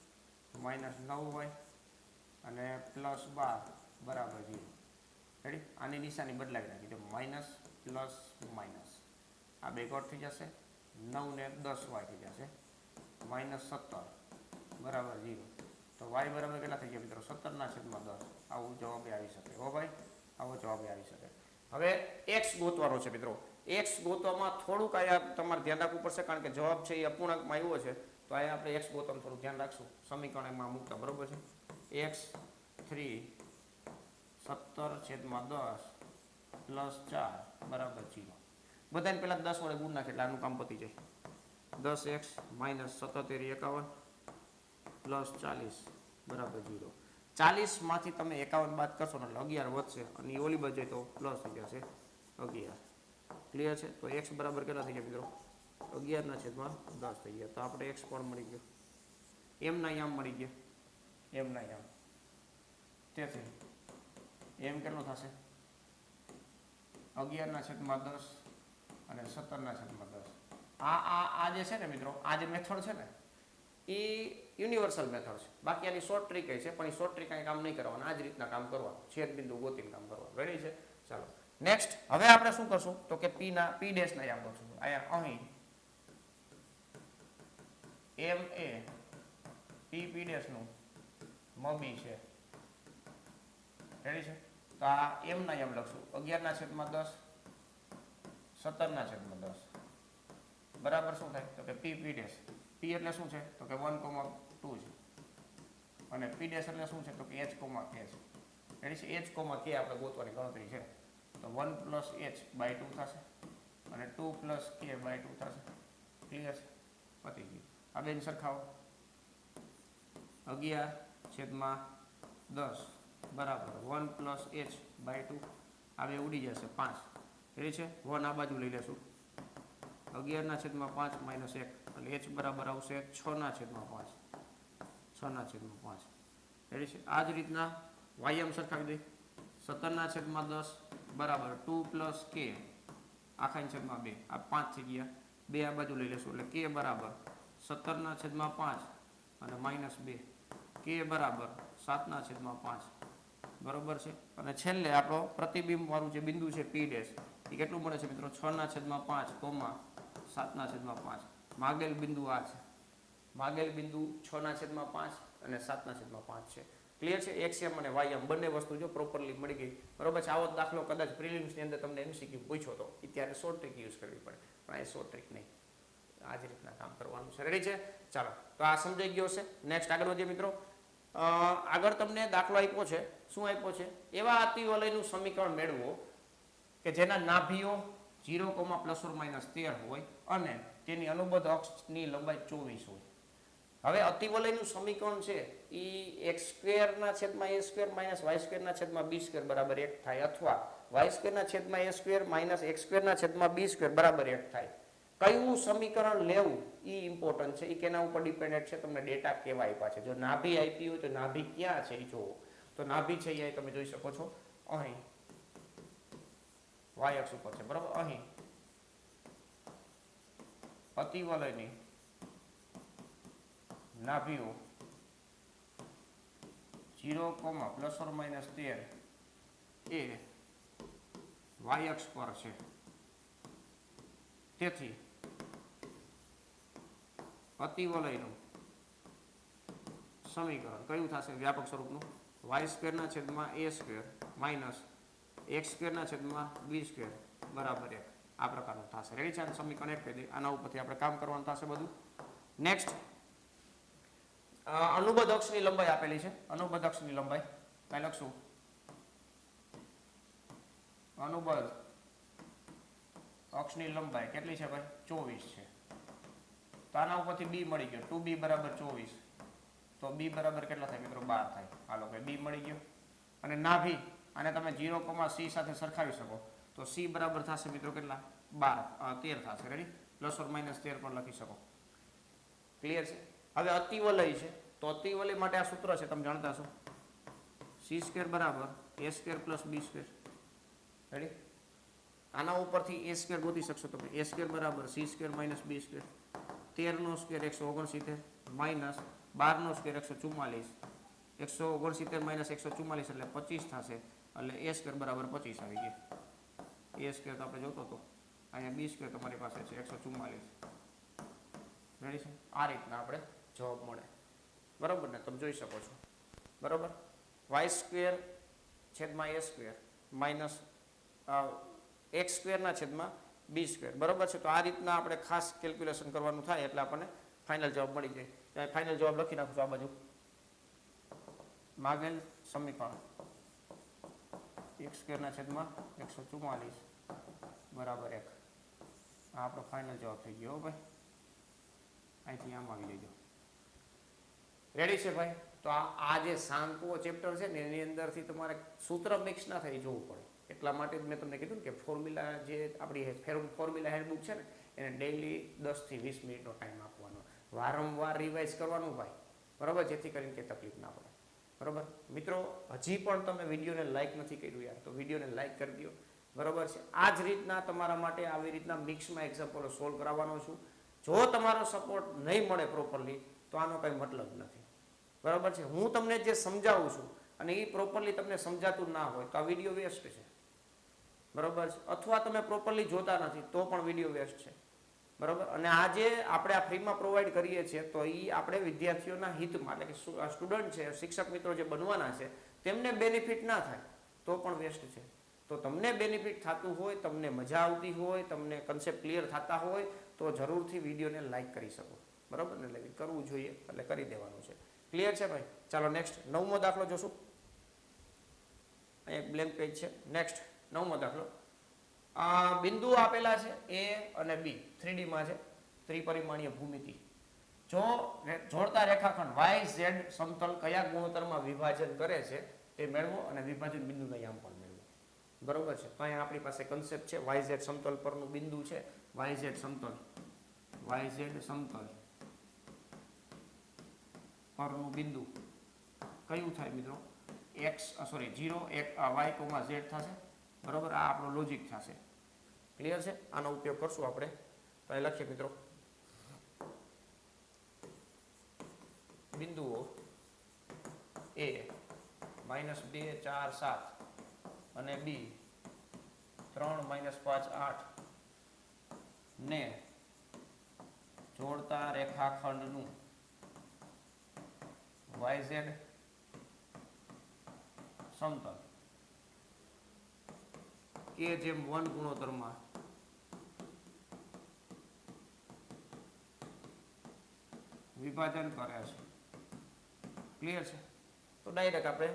- 9y અને +12 બરાબર 0. રેડી? આની નિશાની બદલાવી નાખી, તો માઇનસ પ્લસ માઇનસ આ બે કટ થઈ જશે, 9 ને 10y થઈ જશે. -17 બરાબર 0. તો y બરાબર કેટલા થઈ ગયા મિત્રો? 17/10. આવું જવાબ આવી શકે હો ભાઈ, આવો જવાબ આવી શકે. હવે x ગોતવાનો છે મિત્રો. x ગોતવામાં થોડુંક અહીંયા તમારે ધ્યાન રાખવું પડશે, કારણ કે જવાબ છે એ અપૂર્ણાંકમાં આવ્યો છે. તો અહીંયા આપણે x ગોતવાનું થોડું ધ્યાન રાખશું સમીકરણમાં મૂકતા, બરોબર છે. x 3 17/10 + 4 બરાબર 0. બધાને પહેલા 10 વડે ગુણ નાખે એટલે આનું કામ પતી જાય. 10x - 17 51 + 40 બરાબર 0. 40 માંથી તમે 51 બાદ કરશો એટલે 11 વધશે, અને ઓલી બાજુ તો પ્લસ થઈ જશે 11. ક્લિયર છે? તો x બરાબર કેટલા થઈ ગયા મિત્રો? 11/10 થઈ ગયા. તો આપણે x પણ મળી ગયો, એમ ના આમ મળી ગયા, એમ ના આમ. તેથી એમ કેટલું થશે? 11/10 અને 17/10. આ જે છે ને મિત્રો, આ જે મેથડ છે ને એ યુનિવર્સલ મેથડ છે. બાકી આની શોર્ટ ટ્રીક છે, પણ એ શોર્ટ ટ્રીક કાંઈ કામ નહીં કરવાનું, આ જ રીતના કામ કરવાનું, છેદ બિંદુ ગોતીને કામ કરવાનું. રેડી છે? ચાલો નેક્સ્ટ. હવે આપણે શું કરશું તો કે p ના p ડેશ ના યામ કરશું. અહીંયા અહીં m એ p ડેશ નું મબી છે. રેડી છે? તો આ m ના યામ લખશું 11/10 17/10 બરાબર શું થાય તો કે p ડેશ. p એટલે શું છે તો કે 1,2 છે, અને p ડેશ એટલે શું છે તો કે h, k છે. રેડી છે? h, k આપણે ગોતવાની ગણતરી છે. તો 1 + h/2 થશે, અને 2 + k/2 થશે. ક્લિયર છે? પતી ગયું. આ બેન સરખાવો. 11/10 બરાબર 1 + h/2. આ બે ઉડી જશે 5. રેડી છે? 1 આ બાજુ લઈ લેશું. 11/5 - 1 એટલે h બરાબર આવશે 6/5. 6/5. રેડી છે? આ જ રીતના y એમ સરખાવી દઈ. 17/10 બરાબર 2 + k આખાની છેદમાં 2. આ 5 થઈ ગયા. 2 આ બાજુ લઈ લેશું એટલે k બરાબર 17/5 અને -2. k બરાબર 7/5. બરોબર છે? અને છેલ્લે આપણો પ્રતિબિંબ વાળું જે બિંદુ છે p ડેશ, એ કેટલું મળે છે મિત્રો? 6/5, 7/5. માગેલ બિંદુ આ છે. માગેલ બિંદુ 6/5 અને 7/5 છે. ક્લિયર છે? x m અને y m બંને વસ્તુ જો પ્રોપરલી મળી ગઈ. બરોબર છે? આવો દાખલો કદાચ પ્રિલિમ્સ ની અંદર તમને MCQ પૂછ્યો તો એ ત્યારે શોર્ટ ટ્રીક યુઝ કરવી પડે, પણ આ શોર્ટ ટ્રીક નહીં, આ જ રીતના કામ કરવાનું છે. રેડી છે? ચાલો, તો આ સમજાઈ ગયો છે. નેક્સ્ટ આગળ વધીએ મિત્રો. આગળ તમને દાખલો આપ્યો છે. શું આપ્યો છે? એવા અતિવલયનું સમીકરણ મેળવો કે જેના નાભીઓ 0, ±13 હોય અને તેની અનુબદ્ધ અક્ષની લંબાઈ 24 હોય. હવે અતિવલયનું સમીકરણ છે એ x² ના છેદમાં a² - y² ના છેદમાં b² બરાબર 1 થાય, અથવા y² ના છેદમાં a² - x² ના છેદમાં b² બરાબર 1 થાય. કયું સમીકરણ લેવું એ ઇમ્પોર્ટન્ટ છે. એ કેના ઉપર ડિપેન્ડન્ટ છે? તમને ડેટા કેવા આપ્યા છે. જો નાભી આપી હોય તો નાભી ક્યાં છે એ જોવો. તો નાભી છે એ તમે જોઈ શકો છો અહીં y અક્ષ ઉપર છે. બરાબર? અહીં અતિવલયની નાભીઓ 0, ±13 એ y અક્ષ પર છે. તેથી અતિવલયનું સમીકરણ કયું થશે? વ્યાપક સ્વરૂપનું y² ના છેદમાં a² - x² ના છેદમાં b² બરાબર 1. આ પ્રકારનું થશે. રેડી છે? સમીકરણ 1 કહી દે. આના ઉપરથી આપણે કામ કરવાનું થશે બધું. નેક્સ્ટ, અનુબદ્ધ અક્ષની લંબાઈ આપેલી છે. અનુબદ્ધ અક્ષની લંબાઈ કઈ લખશું? અનુબદ્ધ અક્ષની લંબાઈ કેટલી છે ભાઈ? 24 છે. તો આના ઉપરથી b મળી ગયો. 2b બરાબર 24. તો b બરાબર કેટલા થાય મિત્રો? 12 થાય. હાલો ભાઈ, b મળી ગયો. અને નાભી આને તમે 0, c સાથે સરખાવી શકો તો c બરાબર થશે મિત્રો કેટલા? 13 થશે. રેડી? ±13 પણ લખી શકો. ક્લિયર છે? હવે અતિવલય છે તો અતિવલય માટે આ સૂત્ર છે, તમે જાણતા છો. c² બરાબર a² + b². રેડી? આના ઉપરથી a² ગોતી શકશો તમે. a² બરાબર c² - b². 13 નો સ્ક્વેર 169 માઇનસ 12 નો સ્ક્વેર 144. 169 - 144 એટલે 25 થશે. એટલે a² બરાબર 25 આવી ગઈ. a² તો આપણે જોતો હતો. અહીંયા b² તમારી પાસે છે 144. રેડી છે? આ રીતના આપણે જવાબ મળે, બરોબર ને? તમે જોઈ શકો છો, બરોબર. y² છેદમાં a² માઇનસ x² ના છેદમાં b², બરોબર છે? તો આ રીતના આપણે ખાસ કેલ્ક્યુલેશન કરવાનું થાય એટલે આપણને ફાઇનલ જવાબ મળી જાય. ત્યાં ફાઇનલ જવાબ લખી નાખું છું આ બાજુ. માગેલ સમીકરણ x² ના છેદમાં 144 બરાબર 1. આ આપણો ફાઇનલ જવાબ થઈ ગયો ભાઈ. અહીંથી આમ આવી જજો. રેડી છે ભાઈ? તો આ જે સાંકવો ચેપ્ટર છે ને એની અંદરથી તમારે સૂત્ર મિક્સ ના થઈ જોવું પડે. એટલા માટે જ મેં તમને કીધું ને કે ફોર્મ્યુલા જે આપણી ફોર્મ્યુલા હેન્ડબુક છે ને એને ડેઈલી 10 થી 20 મિનિટનો ટાઈમ આપવાનો. વારંવાર રિવાઇઝ કરવાનું ભાઈ, બરાબર? જેથી કરીને કે તકલીફ ના પડે, બરાબર? મિત્રો હજી પણ તમે વિડીયોને લાઇક નથી કર્યું યાર, તો વિડીયોને લાઇક કરી દો, બરાબર છે? આ જ રીતના તમારા માટે આવી રીતના મિક્સમાં એક્ઝામ્પલો સોલ્વ કરાવવાનો છું. જો તમારો સપોર્ટ નહીં મળે પ્રોપરલી તો આનો કંઈ મતલબ નથી, બરાબર છે? હું તમને જે સમજાવું છું અને એ પ્રોપરલી તમને સમજાતું ના હોય તો આ વિડીયો વેસ્ટ છે, બરાબર છે? અથવા તમે પ્રોપરલી જોતા નથી તો પણ વિડીયો વેસ્ટ છે, બરાબર? અને આજે આપણે આ ફ્રીમાં પ્રોવાઈડ કરીએ છીએ તો એ આપણે વિદ્યાર્થીઓના હિતમાં, એટલે કે સ્ટુડન્ટ છે, શિક્ષક મિત્રો જે બનવાના છે તેમને બેનિફિટ ના થાય તો પણ વેસ્ટ છે. તો તમને બેનિફિટ થતું હોય, તમને મજા આવતી હોય, તમને કન્સેપ્ટ ક્લિયર થતા હોય તો જરૂરથી વિડીયોને લાઇક કરી શકો, બરાબર ને? એટલે કરવું જોઈએ, એટલે કરી દેવાનું છે. ક્લિયર છે ભાઈ? ચાલો નેક્સ્ટ 9મો દાખલો જોશું. અહીંયા એક બ્લેન્ક પેજ છે. નેક્સ્ટ 9મો દાખલો. બિંદુ આપેલા છે A અને B, 3D માં છે, ત્રિપરિમાણીય ભૂમિતિ. જો જોડતા રેખાખંડ YZ સમતલ કયા ગુણોત્તરમાં વિભાજન કરે છે તે મેળવો અને વિભાજન બિંદુના યામ પણ મેળવો, બરોબર છે? તો અહીંયા આપણી પાસે કન્સેપ્ટ છે YZ સમતલ પરનું બિંદુ છે. YZ સમતલ પરનું બિંદુ કયું થાય મિત્રો? 0 y, z થશે, બરોબર? આ આપણો લોજિક થશે. ક્લિયર છે? આનો ઉપયોગ કરશું આપણે. તો અહીં લખીએ મિત્રો, બિંદુઓ A -2 4 7 અને B 3 -5 8 ને જોડતા રેખાખંડનું YZ સમતલ K/1 ગુણોત્તરમાં વિભાજન કરે છે. ક્લિયર છે? તો ડાયરેક્ટ આપણે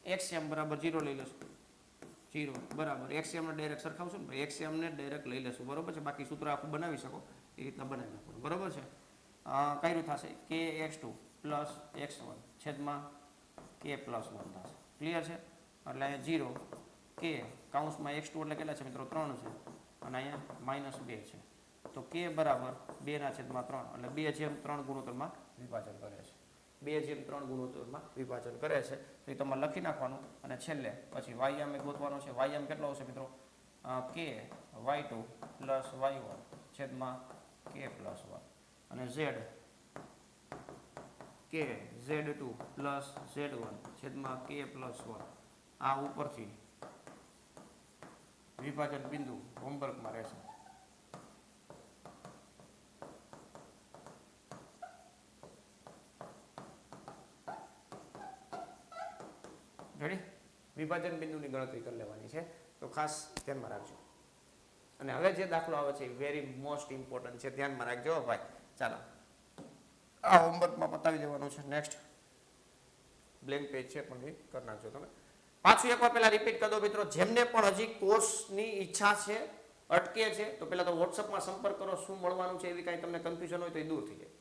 XM બરાબર 0 લઈ લેશું. 0 બરાબર XM ને ડાયરેક્ટ સરખાવશું ને ભાઈ, XM ને ડાયરેક્ટ લઈ લેશું, બરોબર છે? બાકી સૂત્ર આખું બનાવી શકો એ રીતના બનાવી નાખો, બરોબર છે? કયું થશે? KX2 + X1 છેદમાં K+1 થશે. ક્લિયર છે? એટલે અહીંયા 0 K કૌંસમાં X2 એટલે કેટલા છે મિત્રો? 3 છે અને અહીંયા -2 છે. તો K બરાબર 2/3 એટલે 2/3 ગુણોત્તરમાં વિભાજન કરે છે. 2/3 ગુણોત્તરમાં વિભાજન કરે છે. તો એ તમારે લખી નાખવાનું અને છેલ્લે પછી વાયામ ગોતવાનો છે. વાયામ કેટલો આવશે મિત્રો? K y2 + y1 છેદમાં K+1 અને Z K Z2 + Z1 છેદમાં K+1. આ ઉપરથી વિભાજન બિંદુ હોમવર્કમાં રહેશે. રેડી? વિભાજન બિંદુની ગણતરી કરી લેવાની છે, તો ખાસ ધ્યાનમાં રાખજો. અને હવે જે દાખલો આવે છે એ વેરી મોસ્ટ ઇમ્પોર્ટન્ટ છે, ધ્યાનમાં રાખજો ભાઈ. ચાલો આ હોમવર્કમાં પતાવી દેવાનું છે. નેક્સ્ટ બ્લેન્ક પેજ છે પણ એ કરી નાખજો તમે. પાછું એકવાર પહેલા રિપીટ કરી દો મિત્રો, જેમને પણ હજી કોર્સની ઈચ્છા છે, અટકે છે, તો પહેલા તો વોટ્સઅપમાં સંપર્ક કરો. શું મળવાનું છે એવી કાંઈ તમને કન્ફ્યુઝન હોય તો એ દૂર થઈ જાય.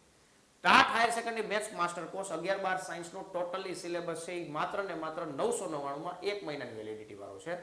TAT higher secondary maths master course 11-12 સાયન્સનો ટોટલી સિલેબસ છે એ માત્ર ને માત્ર 999માં 1 મહિનાની વેલિડિટી વાળો છે.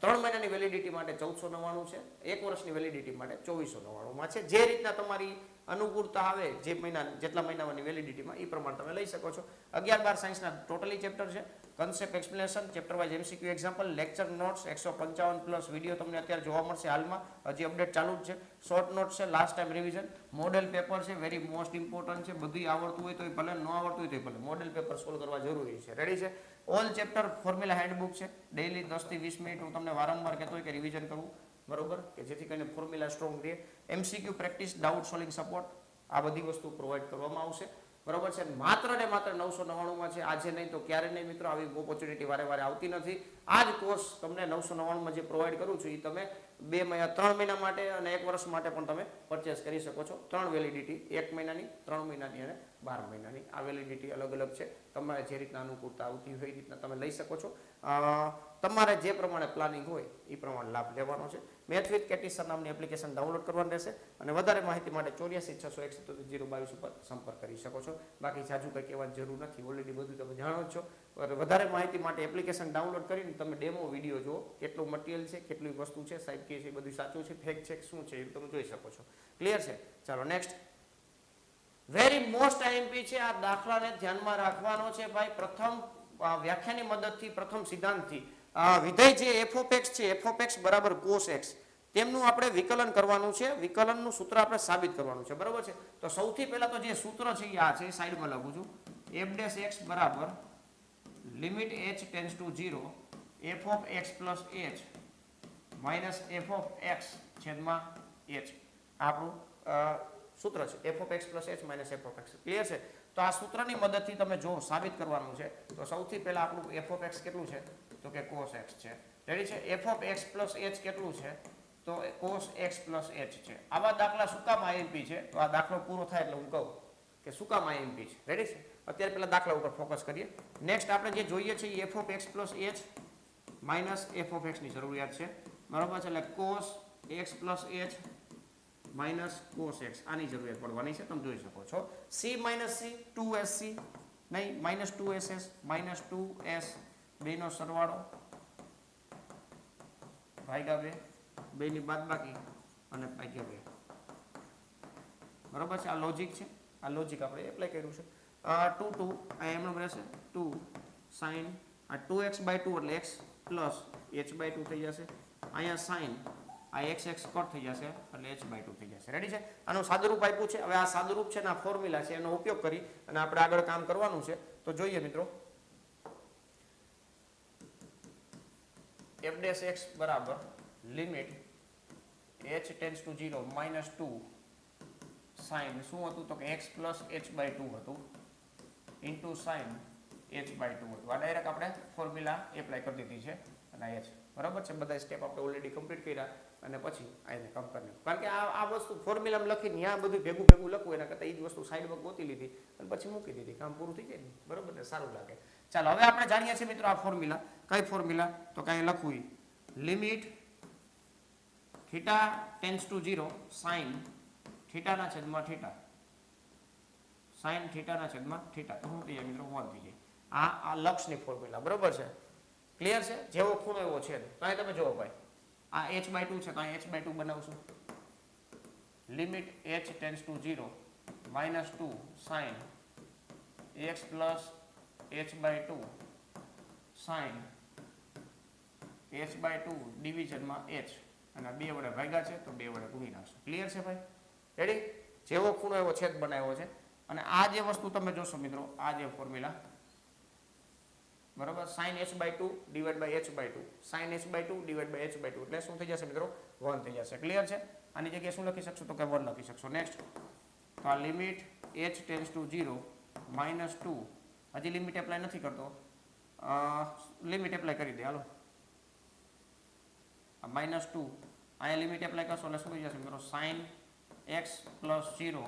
3 મહિનાની વેલિડિટી માટે 1499 છે, 1 વર્ષની વેલિડિટી માટે 2499માં છે. જે રીતના તમારી અનુકૂળતા આવે, જે મહિના જેટલા મહિનાની વેલિડિટીમાં એ પ્રમાણે તમે લઈ શકો છો. 11-12 સાયન્સના ટોટલી ચેપ્ટર છે. Concept explanation, chapter wise MCQ example, lecture notes 155+ video તમને અત્યારે જોવા મળશે. હાલમાં હજી અપડેટ ચાલુ જ છે. શોર્ટ નોટ્સ છે, last time revision, model paper છે, વેરી મોસ્ટ ઇમ્પોર્ટન્ટ છે. બધું આવડતું હોય તો ભલે, ન આવડતું હોય તો ભલે, મોડેલ પેપર સોલ્વ કરવા જરૂરી છે. રેડી છે? ઓલ ચેપ્ટર ફોર્મ્યુલા હેન્ડબુક છે. ડેઈલી 10 થી 20 મિનિટ હું તમને વારંવાર કહેતો હોય કે રિવિઝન કરવું, બરોબર? કે જેથી કરીને ફોર્મ્યુલા સ્ટ્રોંગ રહે. MCQ practice, doubt solving support, આ બધી વસ્તુ પ્રોવાઈડ કરવામાં આવશે, બરોબર છે. માત્ર ને માત્ર 999 છે, આજે નહીં તો ક્યારે નહીં મિત્રો, આવી ઓપોર્ચ્યુનિટી વારે વારે આવતી નથી. આ જ કોર્સ તમને 999 જે પ્રોવાઈડ કરું છું એ તમે 3 મહિના માટે અને 1 વર્ષ માટે પણ તમે પરચેસ કરી શકો છો. 3 વેલિડિટી, 1 મહિનાની, 3 મહિનાની અને 12 મહિનાની. આ વેલિડિટી અલગ અલગ છે, તમારે જે રીતના અનુકૂળતા આવતી હોય એ રીતના તમે લઈ શકો છો. તમારે જે પ્રમાણે પ્લાનિંગ હોય એ પ્રમાણે લાભ લેવાનો છે. મેથ વિથ કેટી સર નામની એપ્લિકેશન ડાઉનલોડ કરવાની રહેશે અને વધારે માહિતી માટે 84 671 022 ઉપર સંપર્ક કરી શકો છો. બાકી જાજુ કંઈ કહેવાની જરૂર નથી, ઓલરેડી બધું તમે જાણો જ છો. વધારે માહિતી માટે એપ્લિકેશન ડાઉનલોડ કરીને તમે ડેમો વિડીયો જુઓ, કેટલું મટીરિયલ છે, કેટલી વસ્તુ છે, સાહેબ કે છે બધું સાચું છે, ફેક છે, શું છે એ તમે જોઈ શકો છો. ક્લિયર છે? ચાલો નેક્સ્ટ. વેરી મોસ્ટ આઈએમપી છે, આ દાખલાને ધ્યાનમાં રાખવાનો છે ભાઈ. પ્રથમ વ્યાખ્યાની મદદથી, પ્રથમ સિદ્ધાંતથી વિધેય જે f of x છે, f of x બરાબર cos x, તેમનું આપણે વિકલન કરવાનું છે. વિકલનનું સૂત્ર આપણે સાબિત કરવાનું છે, બરાબર છે. તો સૌથી પહેલા તો જે સૂત્ર છે એ આ છે, સાઈડમાં લખું છું. f' બરાબર limit h tends to 0 f of x plus h minus f of x છેદમાં h. આપણું સૂત્ર છે, f of x plus h minus f of x. Clear છે? તો આ સૂત્રની મદદથી તમે જો સાબિત કરવાનું છે તો સૌથી પહેલા આપણું f of x કેટલું છે તો કે cos x છે. રેડી છે? f of x plus h કેટલું છે તો cos x પ્લસ h છે. આવા દાખલા શું કામ આઈએમપી છે? તો આ દાખલો પૂરો થાય એટલે હું કહું કે શું કામ આઈએમપી છે. રેડી છે? અત્યારે પહેલા દાખલા ઉપર ફોકસ કરીએ. નેક્સ્ટ આપણે જે જોઈએ છે એ f of x plus h minus f of x ની જરૂરિયાત છે, બરાબર છે. એટલે cos x plus h minus cos x આની જરૂરિયાત પડવાની છે, તમે જોઈ શકો છો. c માઇનસ c 2sc નહીં, માઇનસ 2ss માઇનસ 2s બેનો સરવાળો ભાગ્યા 2, બેની બાદબાકી અને ભાગ્યા 2. બરાબર છે? આ લોજિક છે, આ લોજિક આપણે એપ્લાય કર્યું છે. 2 આ એમનો રહેશે 2 sin આ 2x/2 એટલે x પ્લસ h/2 થઈ જશે. અહીંયા sin આ x કટ થઈ જશે એટલે h/2 થઈ જશે. રેડી છે? આનું સાદુરૂપ આપ્યું છે. હવે આ સાદુરૂપ છે ને આ ફોર્મ્યુલા છે, એનો ઉપયોગ કરી અને આપણે આગળ કામ કરવાનું છે. તો જોઈએ મિત્રો, f' બરાબર limit h tends to 0 minus 2 sin શું હતું તો કે x પ્લસ h/2 હતું ઇન્ટુ sin h/2 હતું. આ ડાયરેક્ટ આપણે ફોર્મ્યુલા એપ્લાય કરી દીધી છે અને h. બરાબર છે? બધા સ્ટેપ આપણે ઓલરેડી કમ્પ્લીટ કર્યા અને પછી આને કામ કરી. કારણ કે આ વસ્તુ ફોર્મ્યુલામાં લખીને ત્યાં બધું ભેગું લખવું એના કરતાં એ જ વસ્તુ સાઈડમાં ગોતી લીધી અને પછી મૂકી દીધી, કામ પૂરું થઈ જાય ને. બરાબર ને? સારું લાગે. ચાલો હવે આપણે જાણીએ છીએ મિત્રો આ ફોર્મ્યુલા. કઈ ફોર્મ્યુલા? તો કાંઈ લખવું limit theta tends to 0 sin થીટાના છેદમાં થીટા, sin થીટાના છેદમાં થીટા. તો શું થઈ જાય મિત્રો? 1 થઈ જાય. આ લક્ષની ફોર્મ્યુલા. બરાબર છે? ક્લિયર છે? જેવો ખૂણો એવો છેદ. તો અહીં તમે જુઓ ભાઈ, આ h/2 છે તો અહીં h/2 બનાવશું. Limit h tends to 0 minus 2 sin x plus h/2 sin h/2 ડિવિઝનમાં h અને 2 વડે ભાગ્યા છે તો 2 વડે ગુણી નાખશું. ક્લિયર છે ભાઈ? રેડી? જેવો ખૂણો એવો છેદ બનાવ્યો છે. અને આ જે વસ્તુ તમે જોશો મિત્રો, આ જે ફોર્મ્યુલા, બરાબર, sin h/2 divide by h/2, sin h/2 divide by h/2 એટલે શું થઈ જશે મિત્રો? 1 થઈ જશે. ક્લિયર છે? આની જગ્યાએ શું લખી શકશો તો કે 1 લખી શકશો. નેક્સ્ટ, તો આ limit h tends to 0 minus 2, હજી લિમિટ એપ્લાય નથી કરતો, લિમિટ એપ્લાય કરી દે. હાલો, આ માઇનસ 2 અહીંયા લિમિટ એપ્લાય કરશો એટલે શું થઈ જશે મિત્રો? sin x પ્લસ 0,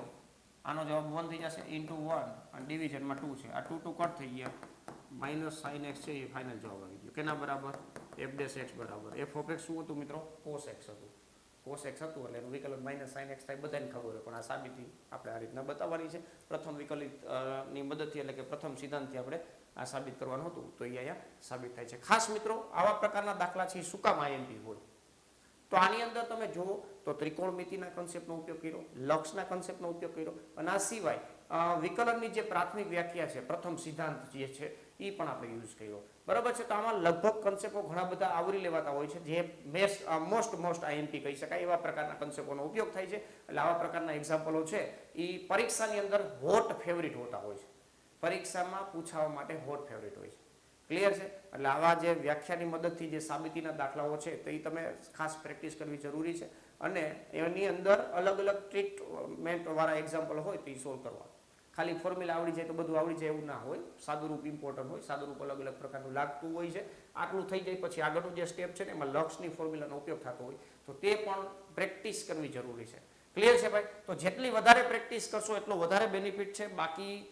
આનો જવાબ 1 થઈ જશે ઇન્ટુ 1 અને ડિવિઝનમાં 2 છે. આ 2 કટ થઈ ગયા, માઇનસ sin x છે એ ફાઇનલ જવાબ આવી ગયો. કેના બરાબર? f' બરાબર f of x શું હતું મિત્રો? cos x હતું. cos x હતું એટલે એનું વિકલન માઇનસ sin x થાય, બધાને ખબર હોય. પણ આ સાબિતી આપણે આ રીતના બતાવવાની છે. પ્રથમ વિકલિત ની મદદથી એટલે કે પ્રથમ સિદ્ધાંતથી આપણે આ સાબિત કરવાનું હતું તો એ અહીંયા સાબિત થાય છે. ખાસ મિત્રો આવા પ્રકારના દાખલા છે શું કામ આઈએમપી હોય? તો આની અંદર તમે જુઓ તો ત્રિકોણમિતિના કન્સેપ્ટનો ઉપયોગ કર્યો, લક્ષના કન્સેપ્ટનો ઉપયોગ કર્યો અને આ સિવાય વિકલનની જે પ્રાથમિક વ્યાખ્યા છે, પ્રથમ સિદ્ધાંત જે છે એ પણ આપણે યુઝ કર્યો. બરાબર છે? તો આમાં લગભગ કન્સેપ્ટો ઘણા બધા આવરી લેવાતા હોય છે, જે મોસ્ટ આઈએમપી કહી શકાય એવા પ્રકારના કન્સેપ્ટોનો ઉપયોગ થાય છે. એટલે આવા પ્રકારના એક્ઝામ્પલો છે એ પરીક્ષાની અંદર હોટ ફેવરિટ હોતા હોય છે. પરીક્ષામાં પૂછાવા માટે હોટ ફેવરિટ હોય છે. ક્લિયર છે? એટલે આવા જે વ્યાખ્યાની મદદથી જે સાબિતીના દાખલાઓ છે તો એ તમે ખાસ પ્રેક્ટિસ કરવી જરૂરી છે. અને એની અંદર અલગ અલગ ટ્રીટમેન્ટ વાળા એક્ઝામ્પલ હોય તો એ સોલ્વ કરવા. ખાલી ફોર્મ્યુલા આવડી જાય તો બધું આવડી જાય એવું ના હોય. સાદુરૂપ ઇમ્પોર્ટન્ટ હોય, સાદુરૂપ અલગ અલગ પ્રકારનું લાગતું હોય છે. આટલું થઈ જાય પછી આગળનું જે સ્ટેપ છે ને એમાં લક્ષની ફોર્મ્યુલાનો ઉપયોગ થતો હોય તો તે પણ પ્રેક્ટિસ કરવી જરૂરી છે. ક્લિયર છે ભાઈ? તો જેટલી વધારે પ્રેક્ટિસ કરશો એટલો વધારે બેનિફિટ છે. બાકી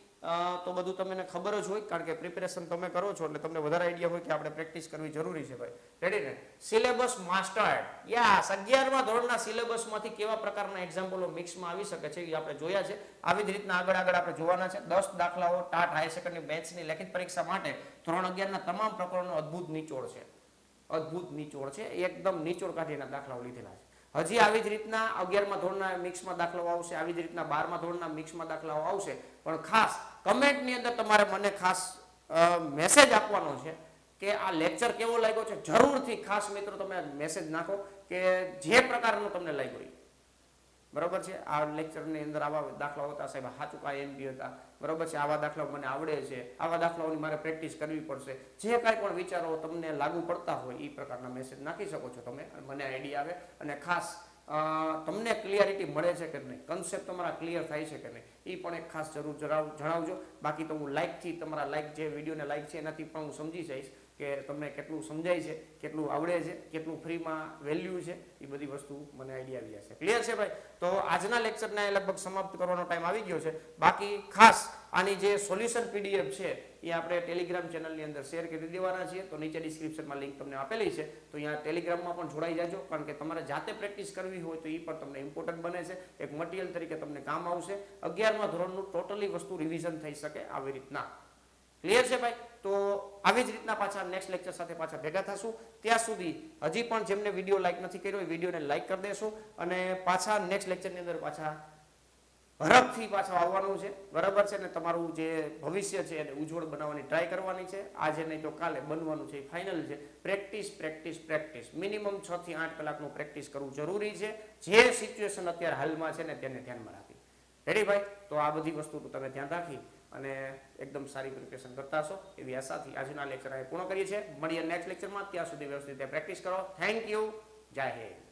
તો બધું તમને ખબર જ હોય કારણ કે પ્રિપેરેશન તમે કરો છો એટલે તમને વધારે આઈડિયા હોય કે આપણે પ્રેક્ટિસ કરવી જરૂરી છે ભાઈ. રેડી ને? સિલેબસ માસ્ટર્ડ. યસ, 11મા ધોરણના સિલેબસમાંથી કેવા પ્રકારના એક્ઝામ્પલો મિક્સમાં આવી શકે છે એ આપણે જોયા છે. આવી જ રીતના આગળ આપણે જોવાના છે. 10 દાખલાઓ ટાટ હાયર સેકન્ડરી મેથ્સની લેખિત પરીક્ષા માટે ધોરણ 11ના તમામ પ્રકરણનો અદ્ભુત નિચોડ છે. અદ્ભુત નિચોડ છે. એકદમ નિચોડ કાઢીના દાખલાઓ લીધેલા છે. હજી આવી જ રીતના 11મા ધોરણના મિક્સમાં દાખલાઓ આવશે, આવી જ રીતના 12મા ધોરણના મિક્સમાં દાખલાઓ આવશે. પણ ખાસ કમેન્ટની અંદર તમારે મને ખાસ મેસેજ આપવાનો છે કે આ લેક્ચર કેવો લાગ્યો છે. જરૂરથી ખાસ મિત્રો તમે મેસેજ નાખો કે જે પ્રકારનું તમને લાગ્યું. બરોબર છે? આ લેક્ચરની અંદર આવા દાખલાઓ હતા સાહેબ, સાચું કાંઈ એમ બી હતા. બરોબર છે? આવા દાખલાઓ મને આવડે છે, આવા દાખલાઓની મારે પ્રેક્ટિસ કરવી પડશે. જે કાંઈ પણ વિચારો તમને લાગુ પડતા હોય એ પ્રકારના મેસેજ નાખી શકો છો તમે. મને આઈડિયા આવે અને ખાસ તમને ક્લિયરિટી મળે છે કે નહીં, કન્સેપ્ટ તમારા ક્લિયર થાય છે કે નહીં એ પણ એક ખાસ જરૂર જણાવજો. બાકી તો હું લાઇકથી, તમારા લાઇક જે વિડીયોને લાઇક છે એનાથી પણ હું સમજી જઈશ કે તમને કેટલું સમજાય છે, કેટલું આવડે છે, કેટલું ફ્રીમાં વેલ્યુ છે, એ બધી વસ્તુ મને આઈડિયા આવી જશે. ક્લિયર છે ભાઈ? તો આજના લેક્ચરને લગભગ સમાપ્ત કરવાનો ટાઈમ આવી ગયો છે. બાકી ખાસ આની જે સોલ્યુશન પીડીએફ છે એ આપણે ટેલિગ્રામ ચેનલની અંદર શેર કરી દેવાના છીએ. તો નીચે ડિસ્ક્રિપ્શનમાં લિંક તમને આપેલી છે, તો અહીંયા ટેલિગ્રામમાં પણ જોડાઈ જાજો. કારણ કે તમારે જાતે પ્રેક્ટિસ કરવી હોય તો એ પણ તમને ઇમ્પોર્ટન્ટ બને છે. એક મટીરિયલ તરીકે તમને કામ આવશે. 11મા ધોરણનું ટોટલી વસ્તુ રિવિઝન થઈ શકે આવી રીતના. ક્લિયર છે ભાઈ? તો આવી જ રીતના પાછા નેક્સ્ટ લેક્ચર સાથે પાછા ભેગા થશું. ત્યાં સુધી હજી પણ જેમને વિડીયો લાઈક નથી કર્યો એ વિડીયોને લાઈક કરી દેશો અને પાછા નેક્સ્ટ લેક્ચરની અંદર પાછા હરખથી પાછા આવવાનું છે. બરાબર છે ને? તમારું જે ભવિષ્ય છે એને ઉજ્જવળ બનાવવાની ટ્રાય કરવાની છે. આજે નહીં તો કાલે બનવાનું છે, એ ફાઇનલ છે. Practice practice practice. મિનિમમ 6 થી 8 કલાકનું પ્રેક્ટિસ કરવું જરૂરી છે. જે સિચ્યુએશન અત્યારે હાલમાં છે ને તેને ધ્યાનમાં રાખી. રેડી ભાઈ? તો આ બધી વસ્તુ તમે ધ્યાન રાખી અને એકદમ સારી પ્રિપેરેશન કરતા હશો એવી આશાથી આજના લેક્ચર અહીં પૂર્ણ કરીએ છીએ. મળીએ નેક્સ્ટ લેક્ચરમાં. ત્યાં સુધી વ્યવસ્થિત પ્રેક્ટિસ કરો. Thank you. જય હિન્દ.